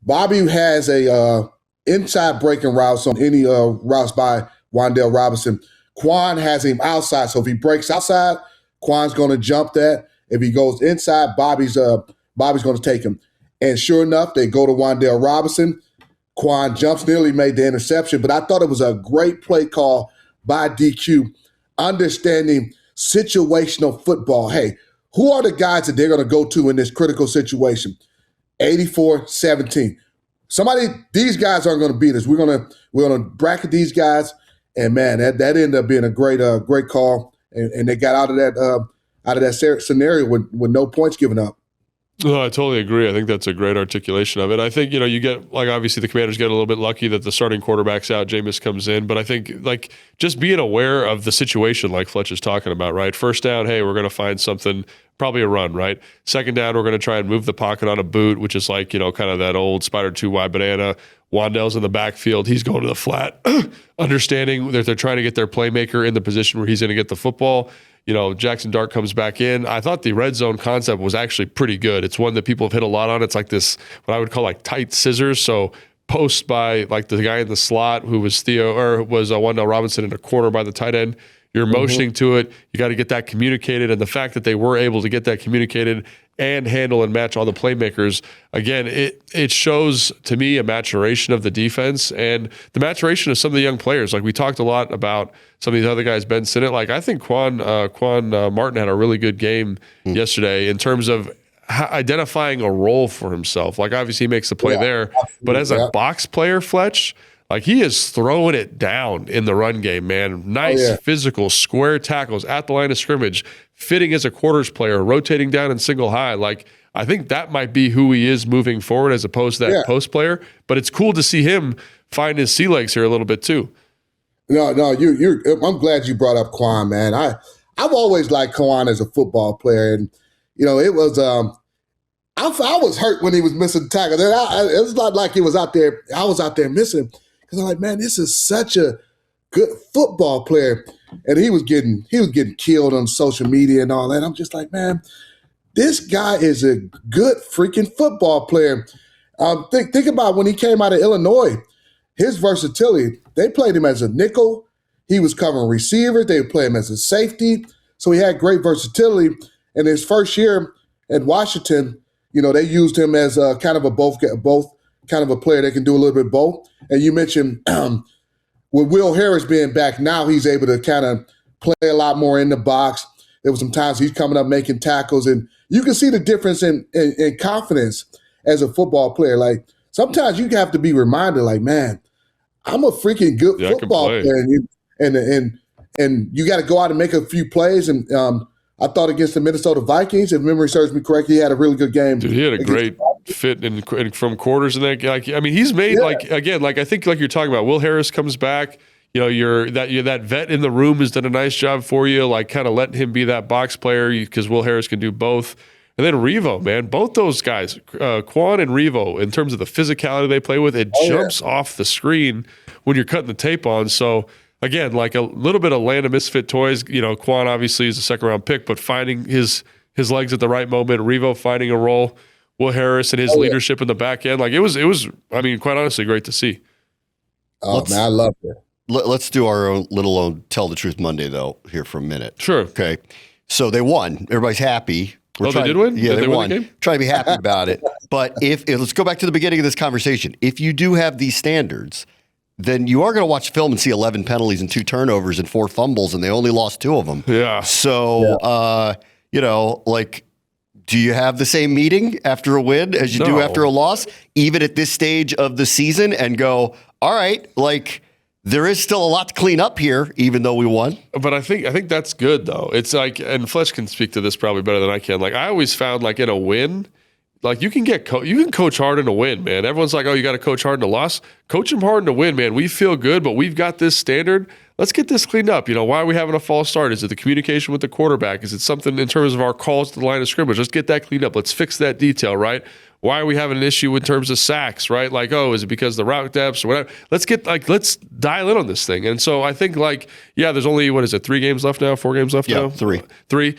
Bobby has a inside breaking routes on any routes by Wan'Dale Robinson. Quan has him outside, so if he breaks outside, Quan's going to jump that. If he goes inside, Bobby's going to take him. And sure enough, they go to Wan'Dale Robinson. Quan jumps, nearly made the interception, but I thought it was a great play call by DQ, understanding situational football. Hey, who are the guys that they're going to go to in this critical situation? 84-17. These guys aren't going to beat us. We're going to bracket these guys. And man, that ended up being a great call, and they got out of that scenario with no points given up. No, I totally agree. I think that's a great articulation of it. I think, you get, obviously the Commanders get a little bit lucky that the starting quarterback's out, Jameis comes in, but I think, just being aware of the situation like Fletcher's talking about, right? 1st down, hey, we're going to find something, probably a run, right? 2nd down, we're going to try and move the pocket on a boot, which is kind of that old spider 2-wide banana. Wan'Dale's in the backfield. He's going to the flat, understanding that they're trying to get their playmaker in the position where he's going to get the football. Jackson Dart comes back in. I thought the red zone concept was actually pretty good. It's one that people have hit a lot on. It's like this, what I would call tight scissors. So post by like the guy in the slot who was Wendell Robinson in a corner by the tight end. You're motioning to it. You got to get that communicated. And the fact that they were able to get that communicated and handle and match all the playmakers, again, it shows to me a maturation of the defense and the maturation of some of the young players. Like we talked a lot about some of these other guys, Ben Sinnott. Like I think Quan Martin had a really good game yesterday in terms of identifying a role for himself. Like obviously he makes the play there, but as a box player, Fletch, like he is throwing it down in the run game, man. Nice physical square tackles at the line of scrimmage, fitting as a quarters player, rotating down in single high. Like I think that might be who he is moving forward as opposed to that post player. But it's cool to see him find his sea legs here a little bit too. No, I'm glad you brought up Quan, man. I've always liked Quan as a football player, and it was I was hurt when he was missing tackles. It was not like he was out there. I was out there missing. Because I'm like, man, this is such a good football player. And he was getting killed on social media and all that. I'm just like, man, this guy is a good freaking football player. Think about when he came out of Illinois, his versatility. They played him as a nickel. He was covering receivers. They played him as a safety. So he had great versatility. And his first year at Washington, they used him as a kind of a both kind of a player that can do a little bit both. And you mentioned with Will Harris being back now, he's able to kind of play a lot more in the box. There was some times he's coming up making tackles, and you can see the difference in confidence as a football player. Like sometimes you have to be reminded, like, man, I'm a freaking good football player, and you got to go out and make a few plays. And I thought against the Minnesota Vikings, if memory serves me correctly, he had a really good game. Dude, he had a great fit from quarters and that. Like, I mean, he's made I think like you're talking about. Will Harris comes back. You're that vet in the room has done a nice job for you. Like, kind of letting him be that box player because Will Harris can do both. And then Revo, man, both those guys, Quan and Revo, in terms of the physicality they play with, it jumps off the screen when you're cutting the tape on. So. Again, like a little bit of land of misfit toys. Quan obviously is a second-round pick, but finding his legs at the right moment, Revo finding a role, Will Harris and his leadership in the back end. Like it was. I mean, quite honestly, great to see. Oh man, I love it. Let's do our own Tell the Truth Monday though here for a minute. Sure. Okay. So they won. Everybody's happy. They did win? Yeah, they won. The game? Trying to be happy about it. But if let's go back to the beginning of this conversation. If you do have these standards, then you are going to watch film and see 11 penalties and 2 turnovers and 4 fumbles, and they only lost 2 of them. Yeah. So, do you have the same meeting after a win as you do after a loss, even at this stage of the season, and go, all right, like there is still a lot to clean up here, even though we won? But I think that's good, though. It's like, and Fletch can speak to this probably better than I can. Like I always found like in a win, like you can coach hard in a win, man. Everyone's like, oh, you got to coach hard in a loss. Coach them hard in a win, man. We feel good, but we've got this standard. Let's get this cleaned up. Why are we having a false start? Is it the communication with the quarterback? Is it something in terms of our calls to the line of scrimmage? Let's get that cleaned up. Let's fix that detail, right? Why are we having an issue in terms of sacks, right? Like, oh, is it because of the route depths or whatever? Let's dial in on this thing. And so I think there's only, 3 games left now? 4 games left now? 3. 3.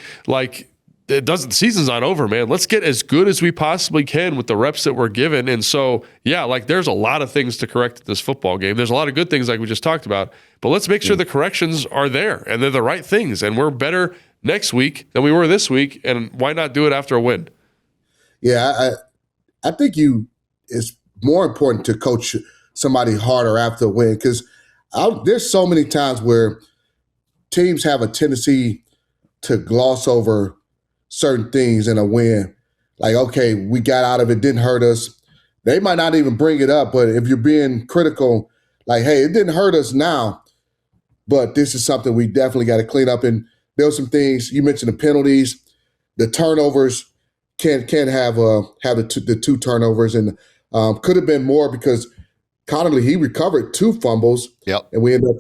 The season's not over, man. Let's get as good as we possibly can with the reps that we're given. And so, there's a lot of things to correct in this football game. There's a lot of good things like we just talked about, but let's make sure the corrections are there and they're the right things. And we're better next week than we were this week. And why not do it after a win? Yeah, I think it's more important to coach somebody harder after a win because there's so many times where teams have a tendency to gloss over certain things in a win. Like, okay, we got out of it, didn't hurt us. They might not even bring it up, but if you're being critical, like, hey, it didn't hurt us now, but this is something we definitely got to clean up. And there were some things, you mentioned the penalties, the turnovers, can't have the 2 turnovers, and could have been more because Connerly, he recovered 2 fumbles. Yep. And we ended up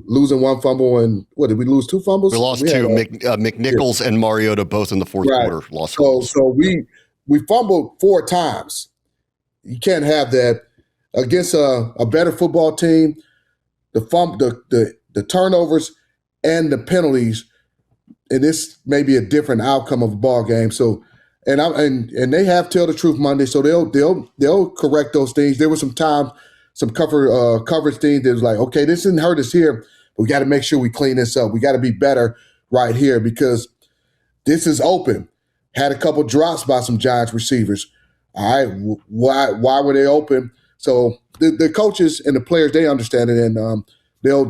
losing 1 fumble. And what, did we lose 2 fumbles? We lost 2. McNichols and Mariota both in the fourth quarter lost fumbles. So we fumbled 4 times. You can't have that against a better football team. The turnovers and the penalties, and this may be a different outcome of a ball game. So and they have Tell the Truth Monday, so they'll correct those things. There was some coverage things that was like, okay, this didn't hurt us here. We got to make sure we clean this up. We got to be better right here because this is open. Had a couple drops by some Giants receivers. All right, why were they open? So the coaches and the players, they understand it, and they'll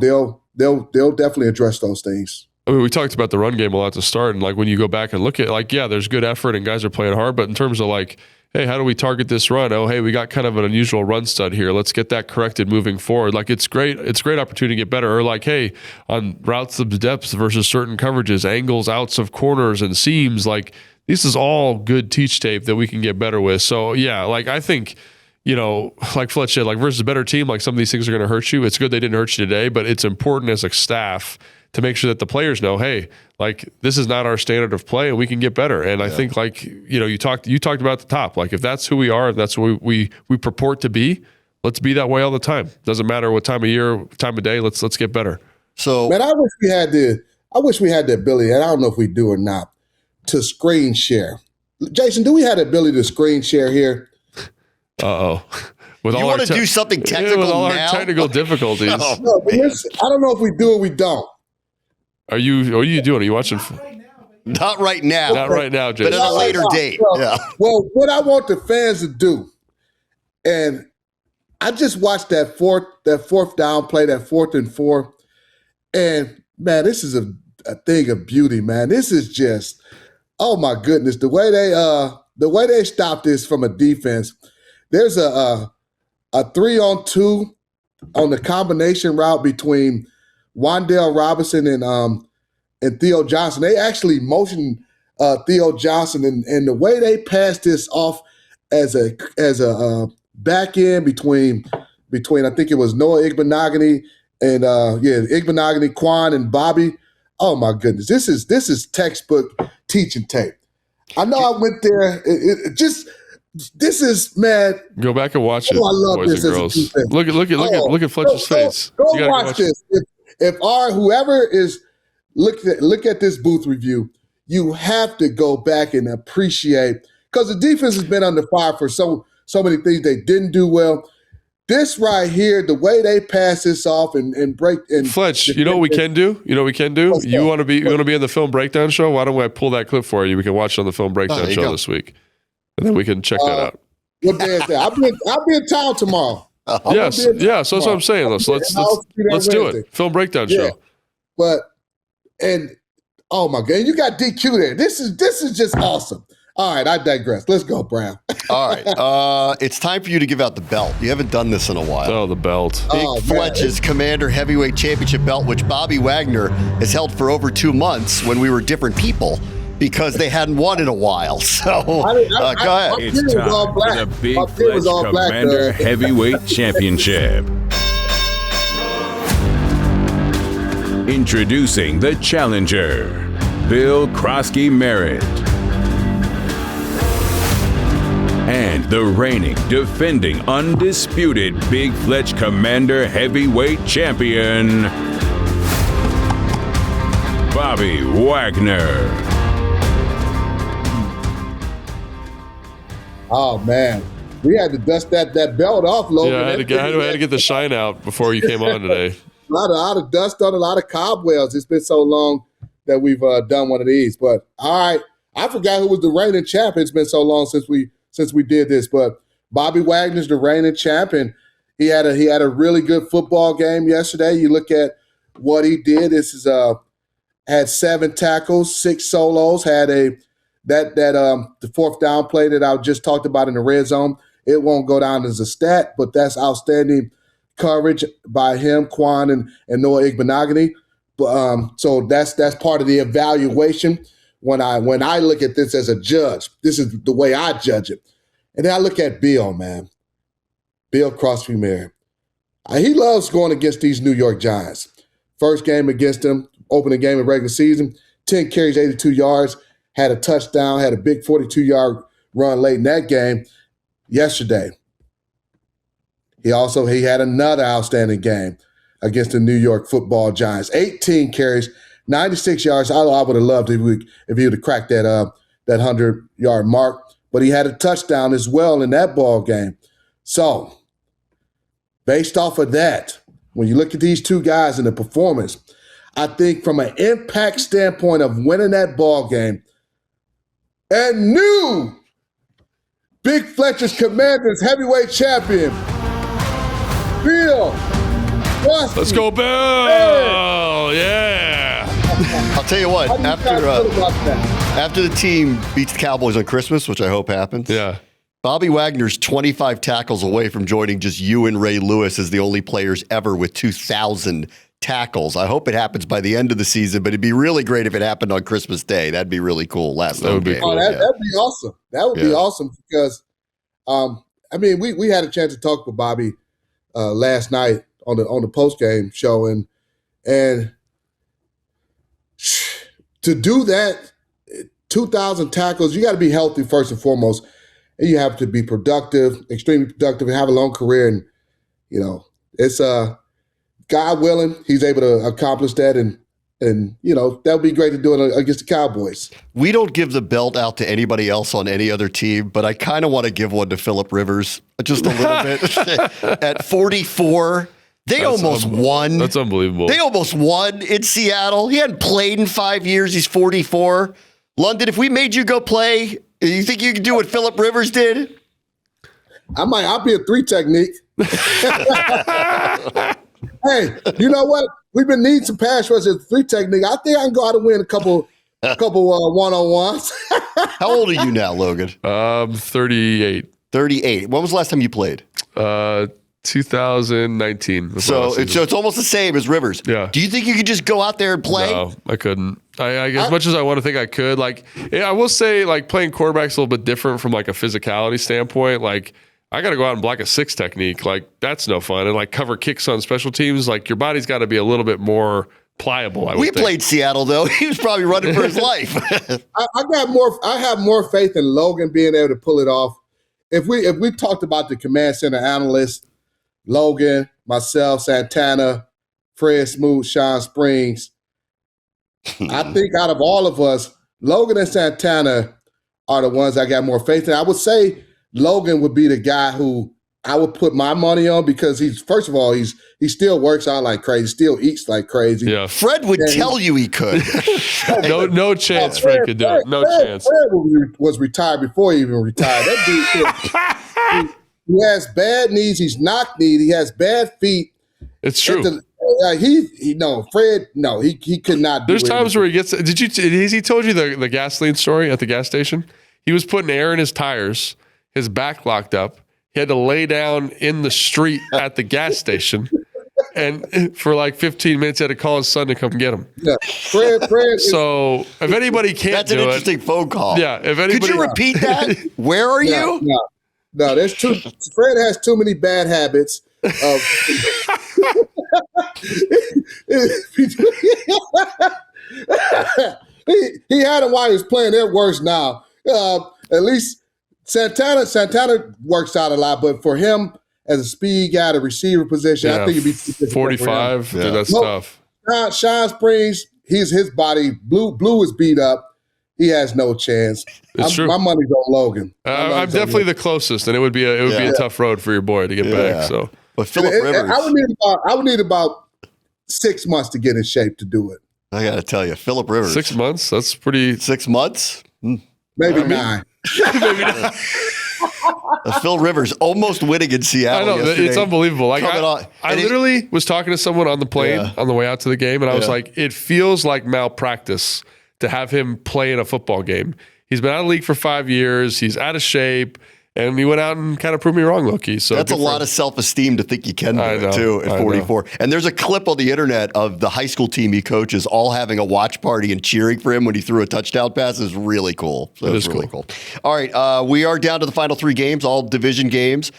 definitely address those things. I mean, we talked about the run game a lot to start, and like when you go back and look at, like, yeah, there's good effort and guys are playing hard, but in terms of like, hey, how do we target this run? Oh, hey, we got kind of an unusual run stud here. Let's get that corrected moving forward. Like, it's great. It's a great opportunity to get better. Or like, hey, on routes of depths versus certain coverages, angles, outs of corners and seams, like this is all good teach tape that we can get better with. So yeah, like I think, like Fletcher said, like versus a better team, like some of these things are going to hurt you. It's good they didn't hurt you today, but it's important as a staff to make sure that the players know, hey, like this is not our standard of play and we can get better. And I think like, you talked about the top, like if that's who we are, if that's who we purport to be, let's be that way all the time. Doesn't matter what time of year, time of day, let's get better. So man, I wish we had the ability, and I don't know if we do or not, to screen share. Jason, do we have the ability to screen share here? Uh-oh. You want to do something technical with all now? Our technical difficulties. No, I don't know if we do or we don't. What are you doing? Are you watching? Not right now. Not right now, Jason. But at a later date. Well, what I want the fans to do, and I just watched that fourth down play, that 4th and 4, and man, this is a thing of beauty, man. This is just, oh my goodness, the way they stopped this from a defense. There's a 3-on-2 on the combination route between Wan'Dale Robinson and Theo Johnson. They actually motioned Theo Johnson, and the way they passed this off as a back end between I think it was Noah Igbenogany and Igbenogany, Quan, and Bobby. Oh my goodness, this is textbook teaching tape. I know I went there. This is, man. Go back and watch it, I love boys this and girls. Look at Fletcher's face. Go watch this. If whoever is look at this booth review, you have to go back and appreciate, because the defense has been under fire for so many things they didn't do well. This right here, the way they pass this off and break and Fletch, you know what we can do? You want to be in the film breakdown show? Why don't I pull that clip for you? We can watch it on the film breakdown show this week, and then we can check that out. What day is that? I'll be in town tomorrow. So that's what I'm saying. Let's do it. Film breakdown show. But oh my God, you got DQ there. This is just awesome. All right, I digress. Let's go, Bram. All right. It's time for you to give out the belt. You haven't done this in a while. Oh, the belt. Big Fletch's Commander Heavyweight Championship belt, which Bobby Wagner has held for over 2 months when we were different people because they hadn't won in a while. So, go ahead. It's time for the Big Fletch Commander Heavyweight Championship. Introducing the challenger, Bill Krosky Merritt. And the reigning, defending, undisputed Big Fletch Commander Heavyweight Champion, Bobby Wagner. Oh, man. We had to dust that belt off, Logan. Yeah, I had to get the shine out before you came on today. A lot of dust on a lot of cobwebs. It's been so long that we've done one of these. But, all right, I forgot who was the reigning champ. It's been so long since we did this, but Bobby Wagner's the reigning champ, and he had a really good football game yesterday. You look at what he did. This is had 7 tackles, 6 solos, had the 4th down play that I just talked about in the red zone. It won't go down as a stat, but that's outstanding coverage by him, Quan, and Noah Igbenogany. So that's part of the evaluation. When I look at this as a judge, this is the way I judge it. And then I look at Bill, man. Bill Krosky Merritt. He loves going against these New York Giants. First game against them, opening game of regular season, 10 carries, 82 yards, had a touchdown, had a big 42-yard run late in that game yesterday. He had another outstanding game against the New York Football Giants. 18 carries, 96 yards. I would have loved if he would have cracked that that 100-yard mark, but he had a touchdown as well in that ball game. So, based off of that, when you look at these two guys and the performance, I think from an impact standpoint of winning that ball game, and new Big Fletcher's Commanders heavyweight champion, Bill. Let's go, Bill! Yeah. I'll tell you what, after the team beats the Cowboys on Christmas, which I hope happens, Bobby Wagner's 25 tackles away from joining just you and Ray Lewis as the only players ever with 2,000 tackles. I hope it happens by the end of the season, but it'd be really great if it happened on Christmas Day. That'd be really cool. That would be cool. That'd be awesome. That would be awesome because, we had a chance to talk with Bobby last night on the post game show, and to do that, 2,000 tackles, you got to be healthy first and foremost, and you have to be productive, extremely productive, and have a long career. And it's God willing, he's able to accomplish that, and that would be great to do it against the Cowboys. We don't give the belt out to anybody else on any other team, but I kind of want to give one to Phillip Rivers just a little bit. At 44, they almost won. That's unbelievable. They almost won in Seattle. He hadn't played in 5 years. He's 44. London, if we made you go play, you think you could do what Phillip Rivers did? I'll be a 3 technique. Hey, you know what? We've been needing some pass rush at 3 technique. I think I can go out and win a couple one-on-ones. How old are you now, Logan? 38. 38. When was the last time you played? 2019. So it's almost the same as Rivers. Yeah. Do you think you could just go out there and play? No, I couldn't. As much as I want to think I could, I will say, playing quarterback's a little bit different from a physicality standpoint. I got to go out and block a 6 technique. That's no fun. And cover kicks on special teams. Your body's got to be a little bit more pliable. We played Seattle though. He was probably running for his life. I have more faith in Logan being able to pull it off. If we talked about the command center analysts, Logan, myself, Santana, Fred Smoot, Sean Springs, I think out of all of us, Logan and Santana are the ones I got more faith in. I would say Logan would be the guy who I would put my money on because he still works out like crazy, still eats like crazy. Yeah. Fred would tell you he could. No chance Fred could do it. No chance. Fred was retired before he even retired. That dude, he has bad knees. He's knock-kneed. He has bad feet. It's true. Fred, he could not do it. There's times where he gets, has he told you the gasoline story at the gas station? He was putting air in his tires, his back locked up. He had to lay down in the street at the gas station. And for 15 minutes, he had to call his son to come get him. Yeah. Fred so if anybody can't That's an interesting phone call. Yeah. If anybody, could you repeat that? Where are you? No, Fred has too many bad habits. He had him while he was playing. They're worse now. At least Santana works out a lot, but for him as a speed guy, the receiver position, I think it'd be 45. Yeah. That's tough. Sean Springs, his body blue is beat up. He has no chance. True. My money's on Logan. I'm definitely the closest, and it would be a tough road for your boy to get back. So, but Phillip Rivers, I would need about 6 months to get in shape to do it. I got to tell you, Phillip Rivers, 6 months. That's pretty. 6 months, maybe 9. Maybe not. Phil Rivers almost winning in Seattle. I know yesterday. it's unbelievable. I literally was talking to someone on the plane on the way out to the game, and I was like, "It feels like malpractice to have him play in a football game. He's been out of the league for 5 years. He's out of shape." And he went out and kind of proved me wrong, Loki. So that's a lot of self-esteem to think you can do it, too, at 44. And there's a clip on the internet of the high school team he coaches all having a watch party and cheering for him when he threw a touchdown pass. It's really cool. So it's really cool. All right, we are down to the final 3 games, all division games.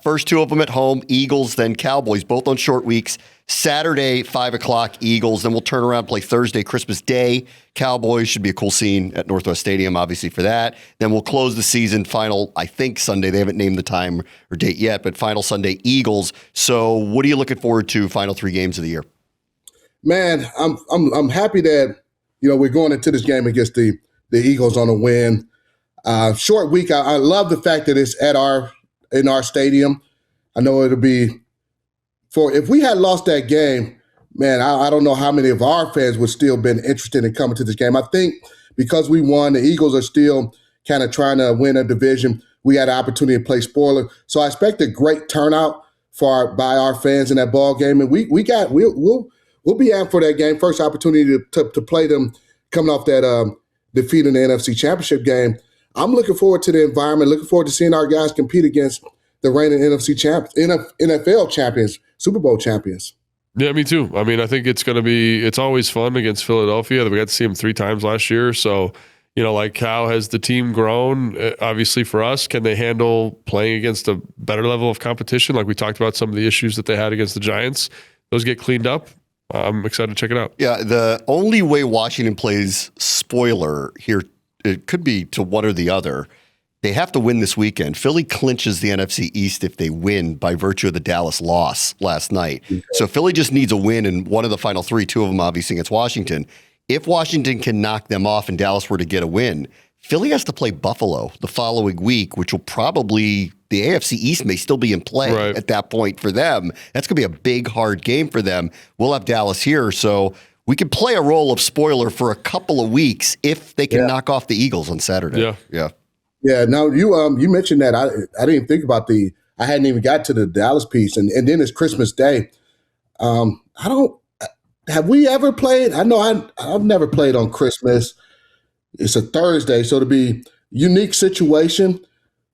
First 2 of them at home, Eagles, then Cowboys, both on short weeks. Saturday, 5 o'clock, Eagles. Then we'll turn around and play Thursday, Christmas Day. Cowboys should be a cool scene at Northwest Stadium, obviously, for that. Then we'll close the season final, I think, Sunday. They haven't named the time or date yet, but final Sunday, Eagles. So what are you looking forward to, final 3 games of the year? Man, I'm happy that, we're going into this game against the the Eagles on a win. Short week. I love the fact that it's in our stadium. I know it'll be if we had lost that game, man, I don't know how many of our fans would still been interested in coming to this game. I think because we won, the Eagles are still kind of trying to win a division. We had an opportunity to play spoiler. So I expect a great turnout by our fans in that ball game. And we'll be amped for that game. First opportunity to play them coming off that defeat in the NFC Championship game. I'm looking forward to the environment, looking forward to seeing our guys compete against the reigning NFL champions, Super Bowl champions. Yeah, me too. I mean, I think it's always fun against Philadelphia. We got to see them 3 times last year. So, like how has the team grown? Obviously for us, can they handle playing against a better level of competition? Like we talked about some of the issues that they had against the Giants. Those get cleaned up. I'm excited to check it out. Yeah, the only way Washington plays spoiler here, it could be to one or the other. They have to win this weekend. Philly clinches the NFC East if they win by virtue of the Dallas loss last night. Okay. So Philly just needs a win in one of the final 3, 2 of them obviously against Washington. If Washington can knock them off and Dallas were to get a win, Philly has to play Buffalo the following week, which will probably, the AFC East may still be in play at that point for them. That's going to be a big, hard game for them. We'll have Dallas here, so we can play a role of spoiler for a couple of weeks if they can knock off the Eagles on Saturday. Yeah. Now you mentioned that. I didn't even think about I hadn't even got to the Dallas piece, and then it's Christmas Day. Have we ever played? I know I've never played on Christmas. It's a Thursday, so it'll be unique situation.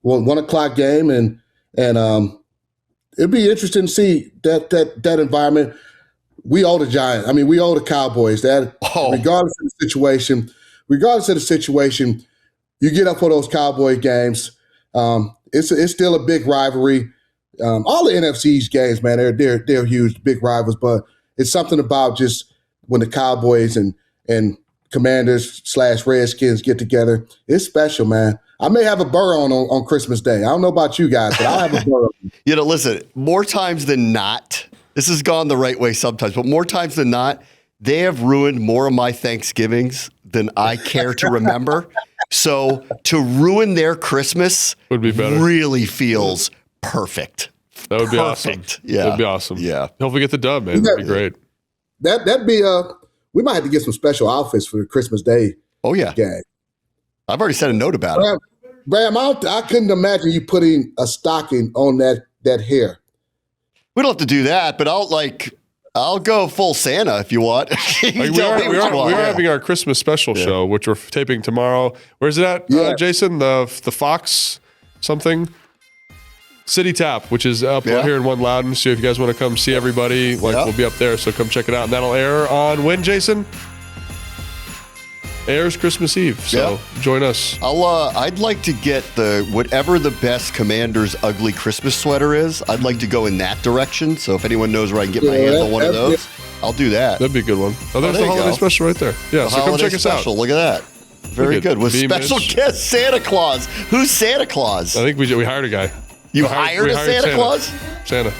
1:00 game, and it'll be interesting to see that environment. We owe the Giants. I mean, we owe the Cowboys that. Regardless of the situation, you get up for those Cowboy games. It's still a big rivalry. All the NFC's games, man, they're huge, big rivals. But it's something about just when the Cowboys and Commanders / Redskins get together. It's special, man. I may have a burrow on Christmas Day. I don't know about you guys, but I'll have a burrow. Listen, more times than not, this has gone the right way sometimes, but more times than not, they have ruined more of my Thanksgivings than I care to remember. So to ruin their Christmas would be better. Really feels perfect. That would be awesome. Yeah. That would be awesome. Yeah. Hopefully get the dub, man. That'd be great. That'd be we might have to get some special outfits for the Christmas Day. Oh yeah. Game. I've already sent a note about it. Bram, I couldn't imagine you putting a stocking on that hair. We don't have to do that, but I'll go full Santa if you want. We are having our Christmas special show, which we're taping tomorrow. Where's it at, Jason? The Fox something? City Tap, which is up here in One Loudon. So if you guys want to come see everybody, we'll be up there. So come check it out. And that'll air on when, Jason? Airs Christmas Eve. So join us. I'd like to get whatever the best Commander's ugly Christmas sweater is. I'd like to go in that direction. So if anyone knows where I can get my hands on one of those, I'll do that. That'd be a good one. Oh, there's the holiday special right there. Yeah, so come check us out. Look at that. Very good. With special guest Santa Claus. Who's Santa Claus? I think we hired a guy. You hired a Santa Claus? Santa.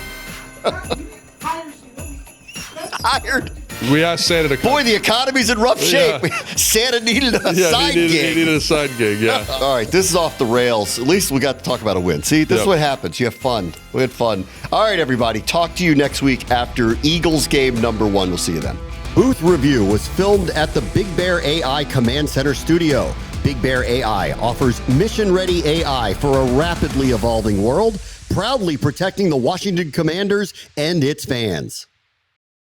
Hired. We asked Santa to come. Boy, the economy's in rough shape. Santa needed a side gig. He needed a side gig, yeah. All right, this is off the rails. At least we got to talk about a win. See, this is what happens. You have fun. We had fun. All right, everybody. Talk to you next week after Eagles game number 1. We'll see you then. Booth Review was filmed at the Big Bear AI Command Center studio. Big Bear AI offers mission-ready AI for a rapidly evolving world, proudly protecting the Washington Commanders and its fans.